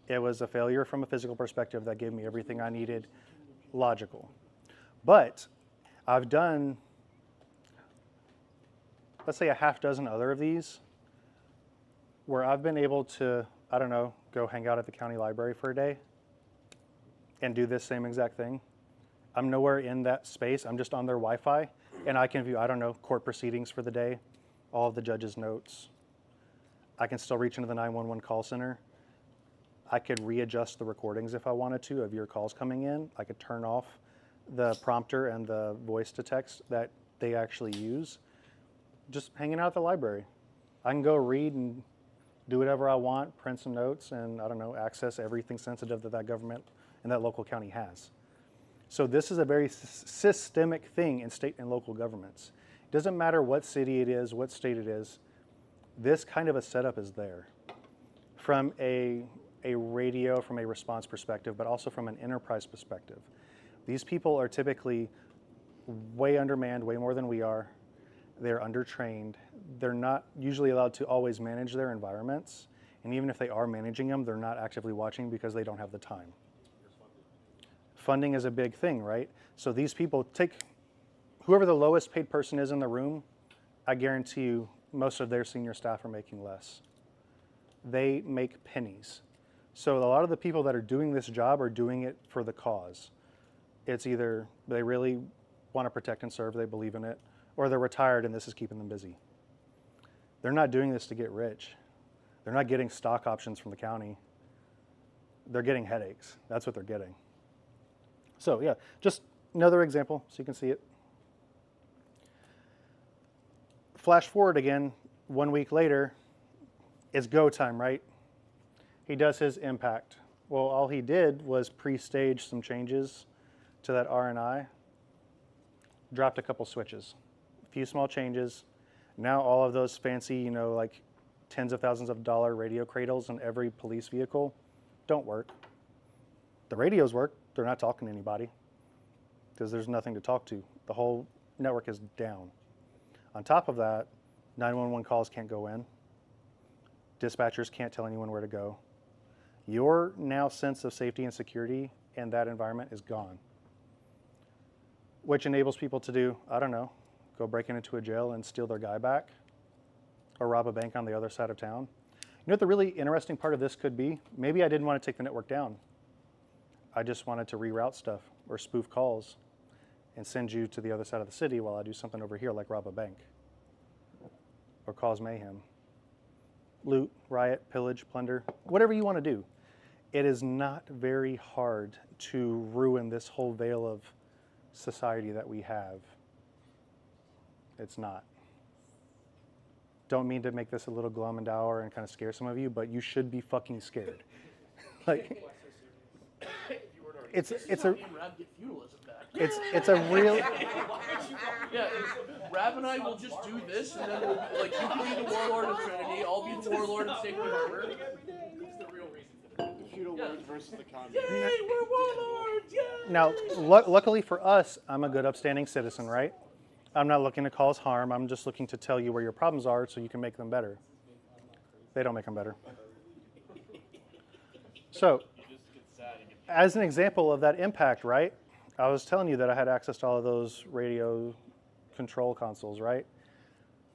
It was a failure from a physical perspective that gave me everything I needed, logical. But I've done, let's say, a half dozen other of these where I've been able to, I don't know, go hang out at the county library for a day and do this same exact thing. I'm nowhere in that space. I'm just on their Wi-Fi, and I can view, I don't know, court proceedings for the day, all of the judge's notes. I can still reach into the 911 call center. I could readjust the recordings if I wanted to of your calls coming in. I could turn off the prompter and the voice to text that they actually use. Just hanging out at the library. I can go read and do whatever I want, print some notes, and I don't know, access everything sensitive that that government and that local county has. So this is a very systemic thing in state and local governments. It doesn't matter what city it is, what state it is, this kind of a setup is there. From a radio, from a response perspective, but also from an enterprise perspective. These people are typically way undermanned, way more than we are. They're undertrained. They're not usually allowed to always manage their environments. And even if they are managing them, they're not actively watching because they don't have the time. Funding is a big thing, right? So these people take, whoever the lowest paid person is in the room, I guarantee you most of their senior staff are making less. They make pennies. So a lot of the people that are doing this job are doing it for the cause. It's either they really want to protect and serve, they believe in it, or they're retired and this is keeping them busy. They're not doing this to get rich. They're not getting stock options from the county. They're getting headaches. That's what they're getting. So yeah, just another example so you can see it. Flash forward again, 1 week later, it's go time, right? He does his impact. Well, all he did was pre-stage some changes to that RNI, dropped a couple switches, a few small changes. Now all of those fancy, you know, like tens of thousands of dollar radio cradles in every police vehicle don't work. The radios work, they're not talking to anybody because there's nothing to talk to. The whole network is down. On top of that, 911 calls can't go in. Dispatchers can't tell anyone where to go. Your now sense of safety and security in that environment is gone. Which enables people to do, I don't know, go break into a jail and steal their guy back or rob a bank on the other side of town. You know what the really interesting part of this could be? Maybe I didn't want to take the network down. I just wanted to reroute stuff or spoof calls and send you to the other side of the city while I do something over here like rob a bank or cause mayhem. Loot, riot, pillage, plunder, whatever you want to do. It is not very hard to ruin this whole veil of society that we have. It's not. don't mean to make this a little glum and dour and kind of scare some of you, but you should be fucking scared. Like, it's a it's a real. Yeah, Rav and I will just do this, and then we'll be, like, you can be the warlord of Trinity, I'll be the warlord of Sacred Harbor. It's the real reason for the feudal lords versus the communists. Yay, we're warlords! Yay! Now, luckily for us, I'm a good, upstanding citizen, right? I'm not looking to cause harm. I'm just looking to tell you where your problems are so you can make them better. They don't make them better. So, as an example of that impact, right? I was telling you that I had access to all of those radio control consoles, right?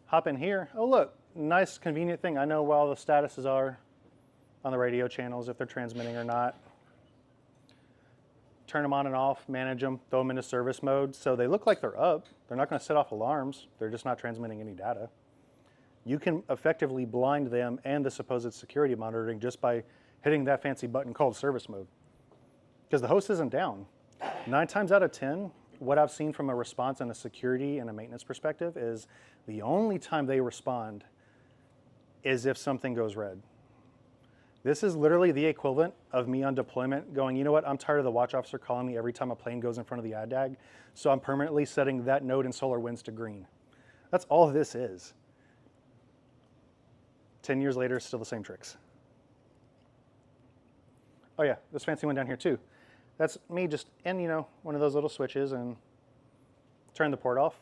Hop in here. Oh, look, nice, convenient thing. I know where all the statuses are on the radio channels, if they're transmitting or not. Turn them on and off, manage them, throw them into service mode. So they look like they're up. They're not going to set off alarms. They're just not transmitting any data. You can effectively blind them and the supposed security monitoring just by hitting that fancy button called service mode. Because the host isn't down. 9 times out of 10, what I've seen from a response and a security and a maintenance perspective is the only time they respond is if something goes red. This is literally the equivalent of me on deployment going, you know what, I'm tired of the watch officer calling me every time a plane goes in front of the ADAG, so I'm permanently setting that node in SolarWinds to green. That's all this is. 10 years later, still the same tricks. Oh yeah, this fancy one down here too. That's me just in, you know, one of those little switches and turn the port off.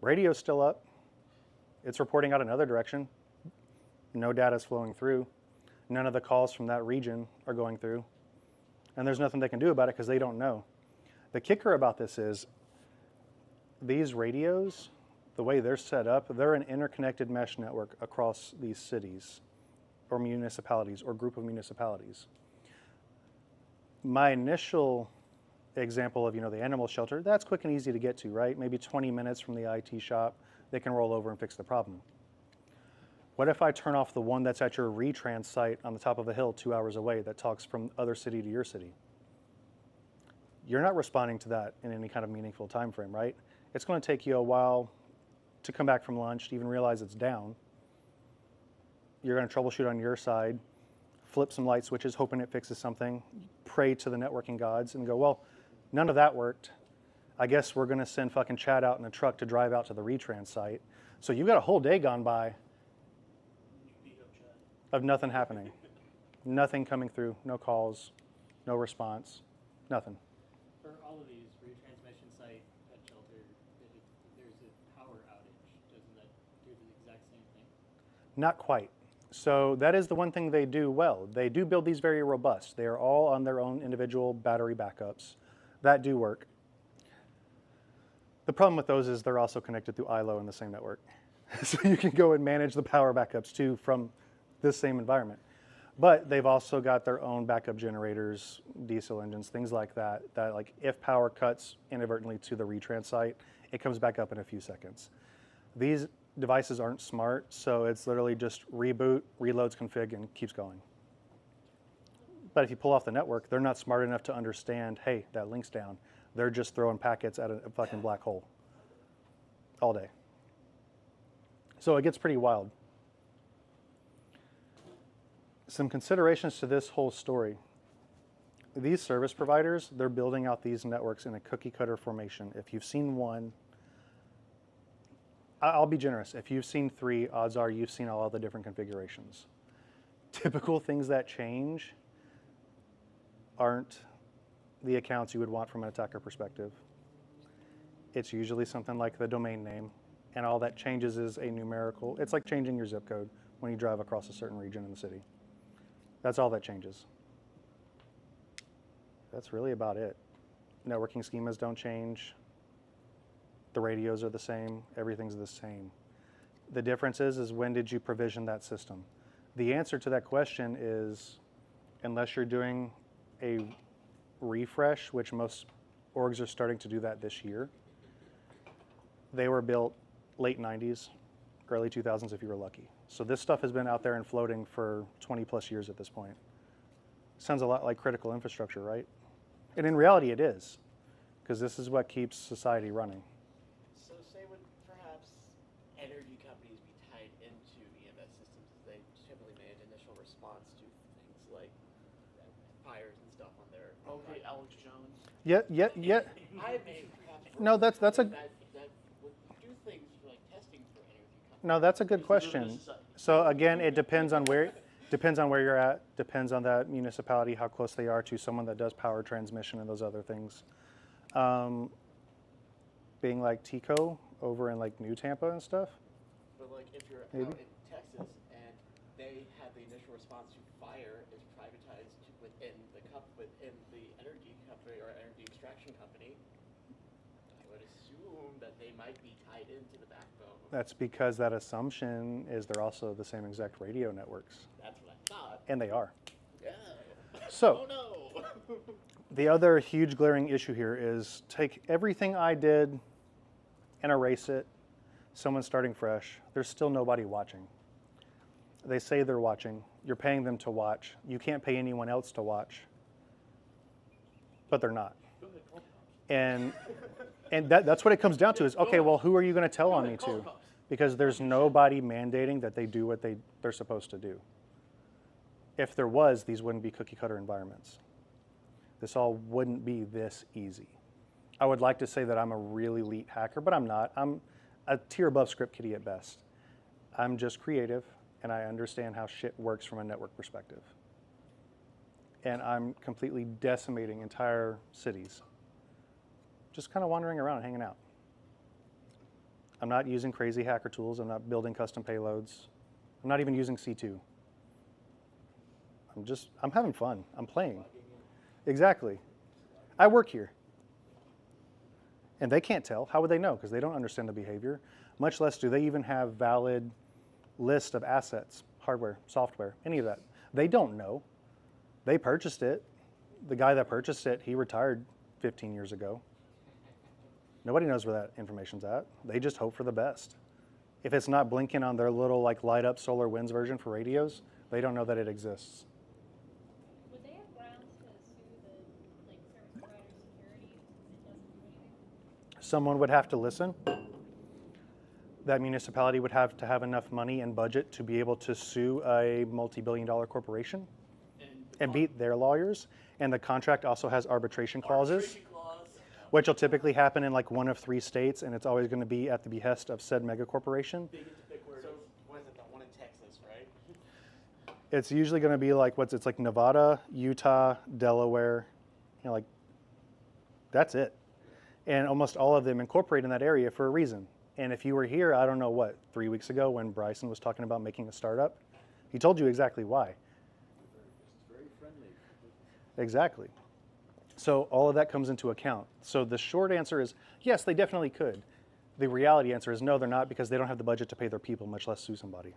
Radio's still up. It's reporting out another direction. No data's flowing through. None of the calls from that region are going through. And there's nothing they can do about it because they don't know. The kicker about this is these radios, the way they're set up, they're an interconnected mesh network across these cities or municipalities or group of municipalities. My initial example of, you know, the animal shelter, that's quick and easy to get to, right? Maybe 20 minutes from the IT shop, they can roll over and fix the problem. What if I turn off the one that's at your retrans site on the top of a hill 2 hours away that talks from other city to your city? You're not responding to that in any kind of meaningful time frame, right? It's going to take you a while to come back from lunch to even realize it's down. You're going to troubleshoot on your side, flip some light switches, hoping it fixes something, pray to the networking gods and go, well, none of that worked. I guess we're going to send fucking Chad out in a truck to drive out to the retrans site. So you've got a whole day gone by of nothing happening. Nothing coming through, no calls, no response, nothing. For all of these, for your transmission site at shelter, if there's a power outage, doesn't that do the exact same thing? Not quite. So that is the one thing they do well. They do build these very robust. They are all on their own individual battery backups. That do work. The problem with those is they're also connected through ILO in the same network. So you can go and manage the power backups too from this same environment. But they've also got their own backup generators, diesel engines, things like that, that like if power cuts inadvertently to the retrans site, it comes back up in a few seconds. These devices aren't smart, so it's literally just reboot, reloads config, and keeps going. But if you pull off the network, they're not smart enough to understand, hey, that link's down. They're just throwing packets at a fucking black hole all day. So it gets pretty wild. Some considerations to this whole story. These service providers, they're building out these networks in a cookie cutter formation. If you've seen one, I'll be generous. If you've seen 3, odds are you've seen all the different configurations. Typical things that change aren't the accounts you would want from an attacker perspective. It's usually something like the domain name, and all that changes is a numerical. It's like changing your zip code when you drive across a certain region in the city. That's all that changes. That's really about it. Networking schemas don't change. The radios are the same. Everything's the same. The difference is when did you provision that system? The answer to that question is, unless you're doing a refresh, which most orgs are starting to do that this year, they were built late 90s, early 2000s if you were lucky. So this stuff has been out there and floating for 20 plus years at this point. Sounds a lot like critical infrastructure, right? And in reality it is, because this is what keeps society running. So say when perhaps energy response to things like fires and stuff on their. Okay, Alex Jones. Yeah. I may perhaps. No, that's a that would do things like testing for energy companies. no, that's a good question. So again, it depends on where you're at, depends on that municipality, how close they are to someone that does power transmission and those other things. Being like Tico over in like New Tampa and stuff. But like if you're Maybe. out in Texas and they had the initial response to fire is privatized within the energy company or energy extraction company, I would assume that they might be tied into the backbone. That's because that assumption is they're also the same exact radio networks. That's what I thought. And they are. Yeah. So, Oh no. the other huge glaring issue here is take everything I did and erase it. Someone's starting fresh. There's still nobody watching. They say they're watching. You're paying them to watch. You can't pay anyone else to watch. But they're not. And that's what it comes down to is, okay, well, who are you going to tell on me to? Because there's nobody mandating that they do what they're supposed to do. If there was, these wouldn't be cookie cutter environments. This all wouldn't be this easy. I would like to say that I'm a really elite hacker, but I'm not. I'm a tier above script kiddie at best. I'm just creative, and I understand how shit works from a network perspective. And I'm completely decimating entire cities. Just kind of wandering around and hanging out. I'm not using crazy hacker tools. I'm not building custom payloads. I'm not even using C2. I'm having fun. I'm playing. Exactly. I work here. And they can't tell. How would they know? Because they don't understand the behavior. Much less do they even have valid list of assets, hardware, software, any of that. They don't know. They purchased it. The guy that purchased it, he retired 15 years ago. Nobody knows where that information's at. They just hope for the best. If it's not blinking on their little like light up SolarWinds version for radios, they don't know that it exists. Would they have grounds to sue the service provider security if it doesn't do anything? Someone would have to listen. That municipality would have to have enough money and budget to be able to sue a multi-billion-dollar corporation and beat their lawyers. And the contract also has arbitration clauses, which will typically happen in like one of 3 states, and it's always going to be at the behest of said mega corporation. So what is it? The one in Texas, right? It's usually going to be like it's like Nevada, Utah, Delaware, like that's it. And almost all of them incorporate in that area for a reason. And if you were here, I don't know 3 weeks ago when Bryson was talking about making a startup, he told you exactly why. It's very friendly. Exactly. So all of that comes into account. So the short answer is, yes, they definitely could. The reality answer is no, they're not, because they don't have the budget to pay their people, much less sue somebody.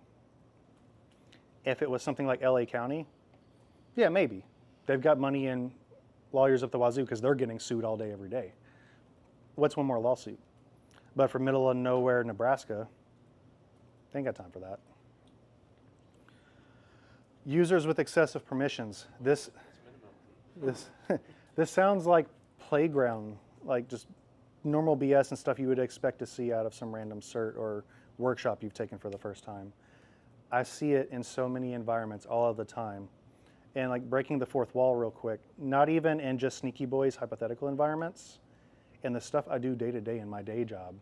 If it was something like LA County, yeah, maybe. They've got money in lawyers up the wazoo because they're getting sued all day, every day. What's one more lawsuit? But for middle of nowhere Nebraska, they ain't got time for that. Users with excessive permissions. This sounds like playground, like just normal BS and stuff you would expect to see out of some random cert or workshop you've taken for the first time. I see it in so many environments all of the time. And like breaking the fourth wall real quick, not even in just Sneaky Boys hypothetical environments, and the stuff I do day to day in my day job,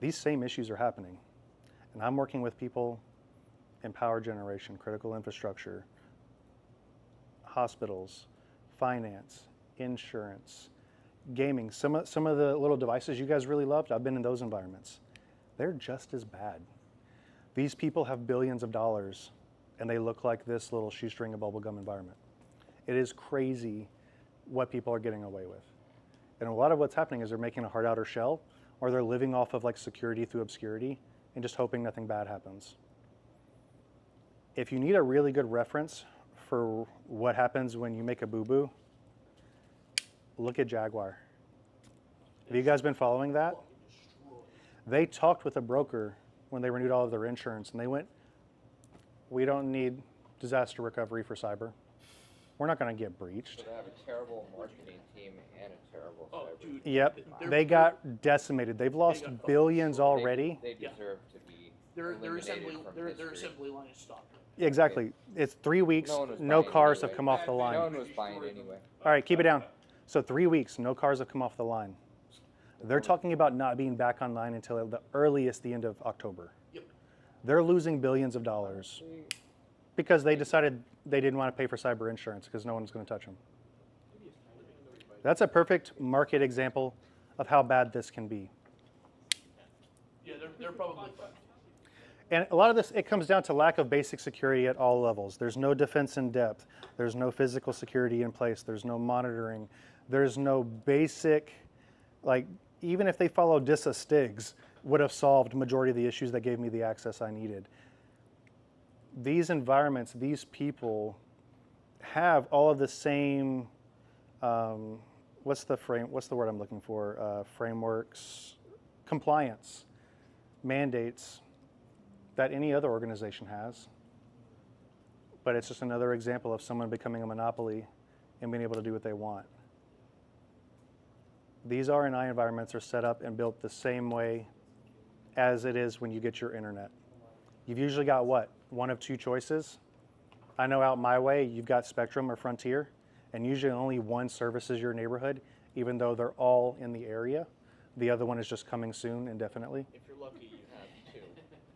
these same issues are happening. And I'm working with people in power generation, critical infrastructure, hospitals, finance, insurance, gaming. Some of the little devices you guys really loved, I've been in those environments. They're just as bad. These people have billions of dollars and they look like this little shoestring of bubblegum environment. It is crazy what people are getting away with. And a lot of what's happening is they're making a hard outer shell, or they're living off of like security through obscurity and just hoping nothing bad happens. If you need a really good reference for what happens when you make a boo-boo, look at Jaguar. Have you guys been following that? They talked with a broker when they renewed all of their insurance, and they went, we don't need disaster recovery for cyber. We're not going to get breached. So they have a terrible marketing team and a terrible cyber. Yep, they got decimated. They've lost billions already. They deserve to be Their eliminated assembly from their history. assembly line is stopped. Exactly. It's 3 weeks. No one was No buying cars anyway. have come off the line. No one was buying anyway. All right, keep it down. So 3 weeks, no cars have come off the line. They're talking about not being back online until the earliest the end of October. Yep. They're losing billions of dollars because they decided they didn't want to pay for cyber insurance because no one's going to touch them. That's a perfect market example of how bad this can be. Yeah, they're probably fine. And a lot of this, it comes down to lack of basic security at all levels. There's no defense in depth. There's no physical security in place. There's no monitoring. There's no basic, like, even if they followed DISA STIGs, would have solved majority of the issues that gave me the access I needed. These environments, these people have all of the same, what's the word I'm looking for? Frameworks, compliance, mandates that any other organization has. But it's just another example of someone becoming a monopoly and being able to do what they want. These R&I environments are set up and built the same way as it is when you get your internet. You've usually got what? One of two choices. I know out my way, you've got Spectrum or Frontier, and usually only one services your neighborhood, even though they're all in the area. The other one is just coming soon indefinitely. If you're lucky, you have 2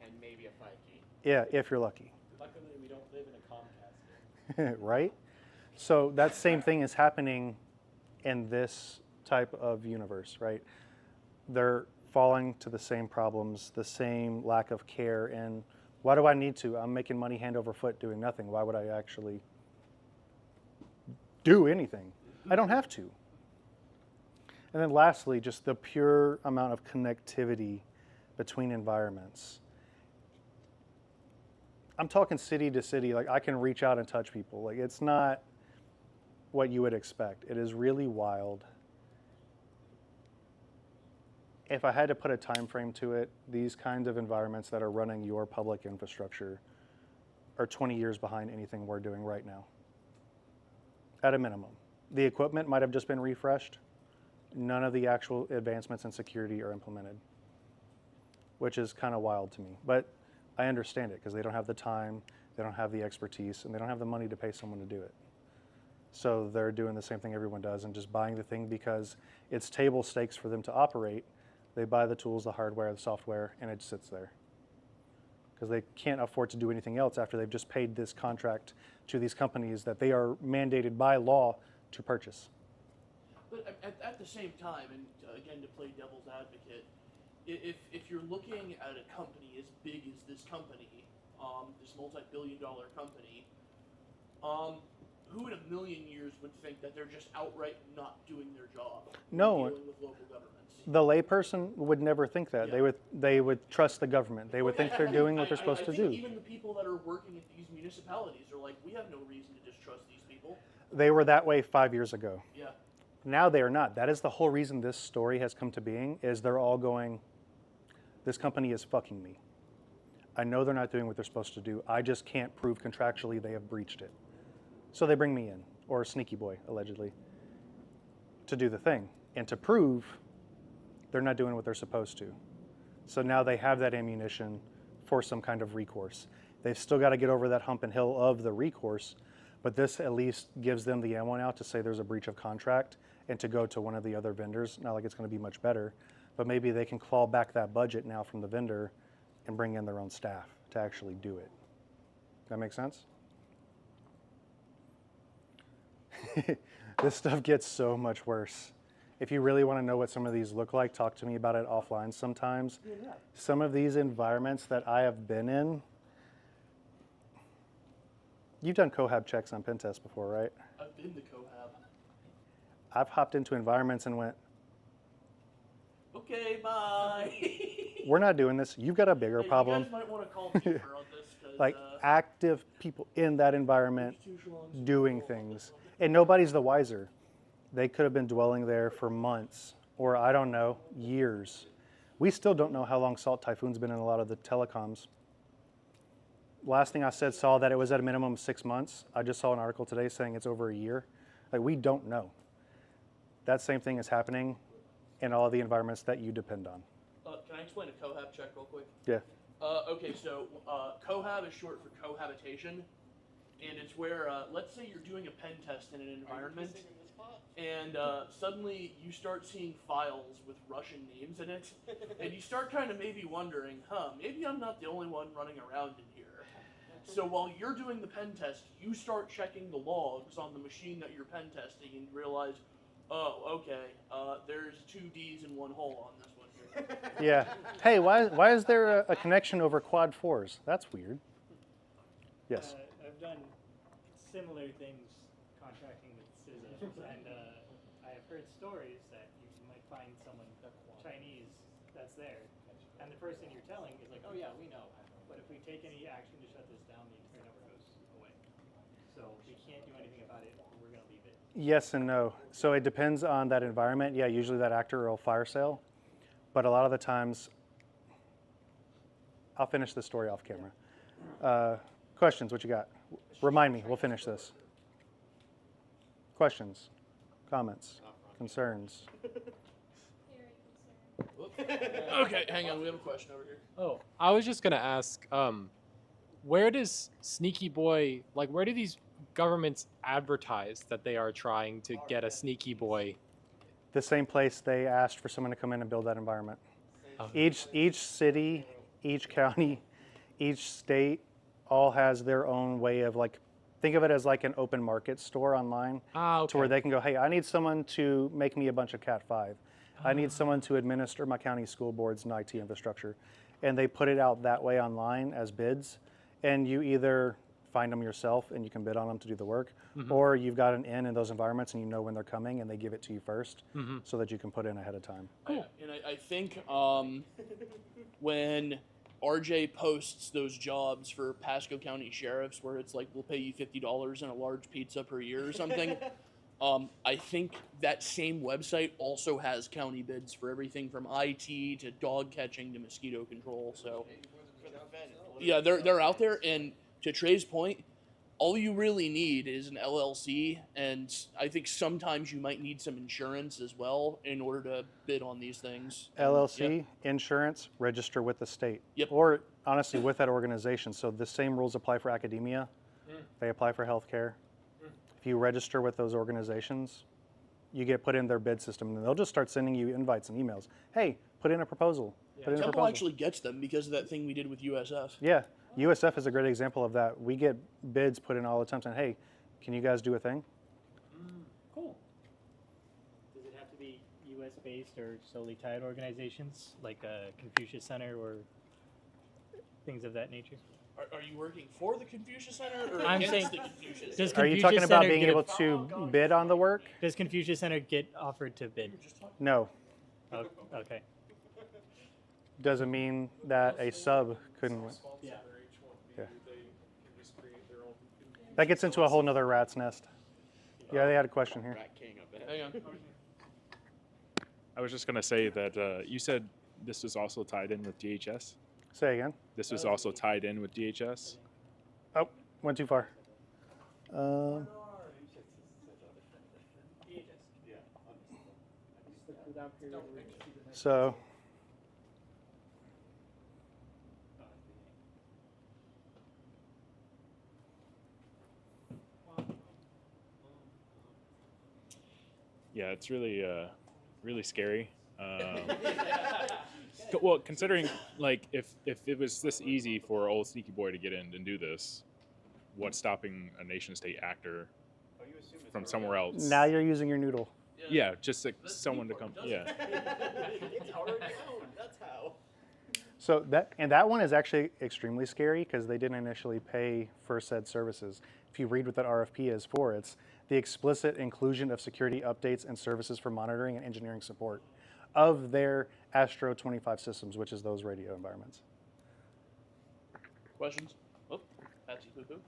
and maybe a 5G. Yeah, if you're lucky. Luckily, we don't live in a Comcast. Right? So that same thing is happening in this type of universe, right? They're falling to the same problems, the same lack of care, and why do I need to? I'm making money hand over foot doing nothing. Why would I actually do anything? I don't have to. And then lastly, just the pure amount of connectivity between environments. I'm talking city to city, like I can reach out and touch people. Like it's not what you would expect. It is really wild. If I had to put a time frame to it, these kinds of environments that are running your public infrastructure are 20 years behind anything we're doing right now, at a minimum. The equipment might have just been refreshed. None of the actual advancements in security are implemented, which is kind of wild to me. But I understand it because they don't have the time, they don't have the expertise, and they don't have the money to pay someone to do it. So they're doing the same thing everyone does and just buying the thing because it's table stakes for them to operate. They buy the tools, the hardware, the software, and it sits there. Because they can't afford to do anything else after they've just paid this contract to these companies that they are mandated by law to purchase. But at the same time, and again to play devil's advocate, if you're looking at a company as big as this company, this multi-billion-dollar company, who in a million years would think that they're just outright not doing their job? No. Dealing with local governments. The layperson would never think that. Yeah. They would trust the government. They would think they're doing what they're supposed to think do. even the people that are working at these municipalities are like, we have no reason to distrust these people. They were that way 5 years ago. Yeah. Now they are not. That is the whole reason this story has come to being, is they're all going, this company is fucking me. I know they're not doing what they're supposed to do. I just can't prove contractually they have breached it. So they bring me in, or Sneaky Boy, allegedly, to do the thing. And to prove they're not doing what they're supposed to. So now they have that ammunition for some kind of recourse. They've still got to get over that hump and hill of the recourse, but this at least gives them the ammo now to say there's a breach of contract and to go to one of the other vendors. Not like it's going to be much better, but maybe they can claw back that budget now from the vendor and bring in their own staff to actually do it. That make sense? This stuff gets so much worse. If you really want to know what some of these look like, talk to me about it offline sometimes. Yeah. Some of these environments that I have been in, you've done cohab checks on pen tests before, right? I've been to cohab. I've hopped into environments and went, okay, bye. We're not doing this. You've got a bigger problem. You guys might want to call Peter on this. Like active people in that environment doing things. And nobody's the wiser. They could have been dwelling there for months, or I don't know, years. We still don't know how long Salt Typhoon's been in a lot of the telecoms. Last thing I saw that it was at a minimum of 6 months. I just saw an article today saying it's over a year. Like, we don't know. That same thing is happening in all the environments that you depend on. Can I explain a cohab check real quick? Yeah. Okay, so cohab is short for cohabitation, and it's where, let's say you're doing a pen test in an environment, and suddenly you start seeing files with Russian names in it, and you start kind of maybe wondering, maybe I'm not the only one running around in here. So while you're doing the pen test, you start checking the logs on the machine that you're pen testing, and you realize, oh, okay, there's 2 Ds and 1 hole on this one here. Yeah. Hey, why is there a connection over quad 4s? That's weird. Yes. I've done similar things contracting with CISA, and I have heard stories that you might find someone Chinese that's there, and the person you're telling is like, oh yeah, we know, but if we take any action to shut this down, the entire number goes away. So we can't do anything about it, we're going to leave it. Yes and no. So it depends on that environment. Yeah, usually that actor will fire sale, but a lot of the times, I'll finish this story off camera. Questions, what you got? Remind me, we'll finish this. Questions, comments, concerns? Okay, hang on, we have a question over here. Oh, I was just gonna ask, where does Sneaky Boy, like, where do these governments advertise that they are trying to get a Sneaky Boy? The same place they asked for someone to come in and build that environment. Oh. Each city, each county, each state all has their own way of, like, think of it as like an open market store online, okay. to where they can go, hey, I need someone to make me a bunch of Cat 5. I need someone to administer my county school boards and IT infrastructure. And they put it out that way online as bids, and you either find them yourself and you can bid on them to do the work, or you've got an in those environments and you know when they're coming and they give it to you first, so that you can put in ahead of time. And I think when RJ posts those jobs for Pasco County sheriffs where it's like, we'll pay you $50 and a large pizza per year or something, I think that same website also has county bids for everything from IT to dog catching to mosquito control. So yeah, they're out there, and to Trey's point, all you really need is an LLC, and I think sometimes you might need some insurance as well in order to bid on these things. LLC, insurance, register with the state, or honestly with that organization. So the same rules apply for academia. They apply for healthcare. If you register with those organizations, you get put in their bid system, and they'll just start sending you invites and emails. Hey, put in a proposal. Put in a Temple proposal. actually gets them because of that thing we did with USF. Yeah, USF is a great example of that. We get bids put in all the time saying, hey, can you guys do a thing? Cool. Does it have to be U.S. based or solely tied organizations like a Confucius Center or things of that nature? Are you working for the Confucius Center or I'm against saying, the Confucius does Center? Are you talking about Center being get a- able to bid on the work? Does Confucius Center get offered to bid? No. Oh, okay. Doesn't mean that a sub couldn't win. Yeah. Yeah. That gets into a whole nother rat's nest. Yeah, they had a question here. Hang on. I was just going to say that you said this was also tied in with DHS. Say again. This was also tied in with DHS. Oh, went too far. So. Yeah, it's really, really scary. Well, considering like if it was this easy for old Sneaky Boy to get in and do this, what's stopping a nation-state actor from somewhere else? Now you're using your noodle. Yeah, just like someone to come. Yeah. It's already known. That's how. So that one is actually extremely scary because they didn't initially pay for said services. If you read what that RFP is for, it's the explicit inclusion of security updates and services for monitoring and engineering support of their Astro 25 systems, which is those radio environments. Questions? Oh, Patsy poo poo.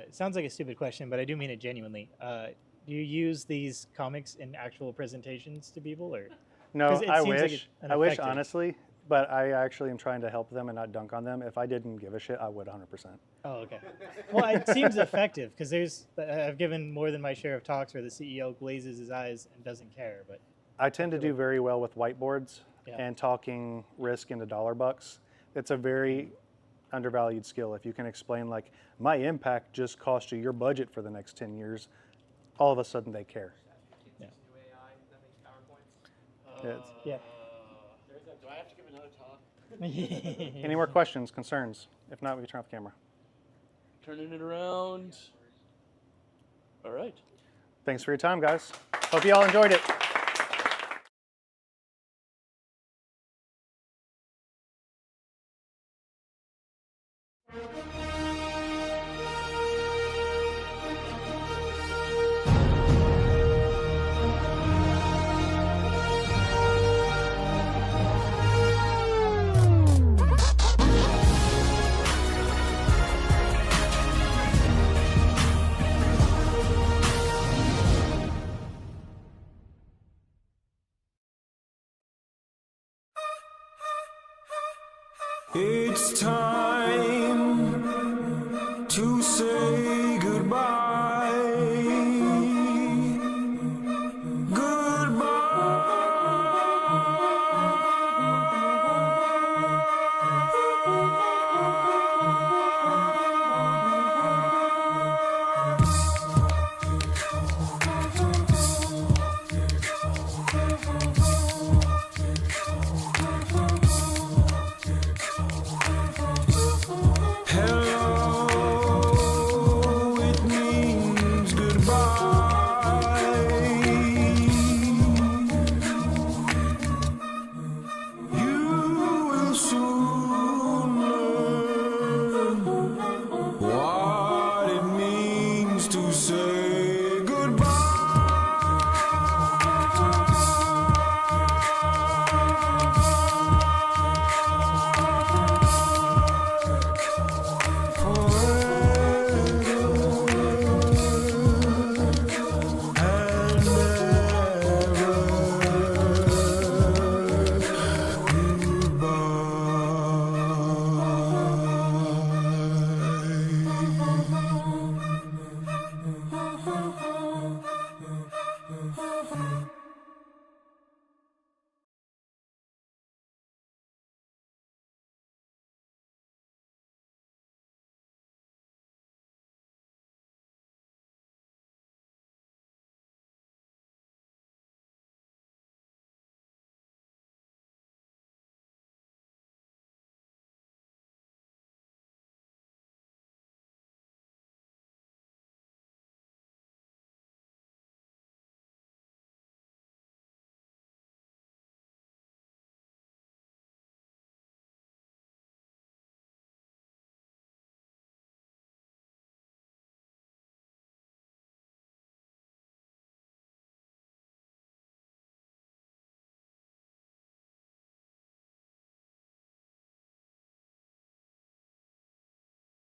It sounds like a stupid question, but I do mean it genuinely. Do you use these comics in actual presentations to people, or? No, 'Cause it I seems like wish. it's I wish ineffective. honestly, but I actually am trying to help them and not dunk on them. If I didn't give a shit, I would 100%. Oh, okay. Well, it seems effective because I've given more than my share of talks where the CEO glazes his eyes and doesn't care. But I tend to do very well with whiteboards. and talking risk into dollar bucks. It's a very undervalued skill. If you can explain, like, my impact just cost you your budget for the next 10 years, all of a sudden they care. It's- Yeah. Do I have to give another talk? Any more questions, concerns? If not, we can turn off the camera. Turning it around. All right. Thanks for your time, guys. Hope you all enjoyed it. It's time.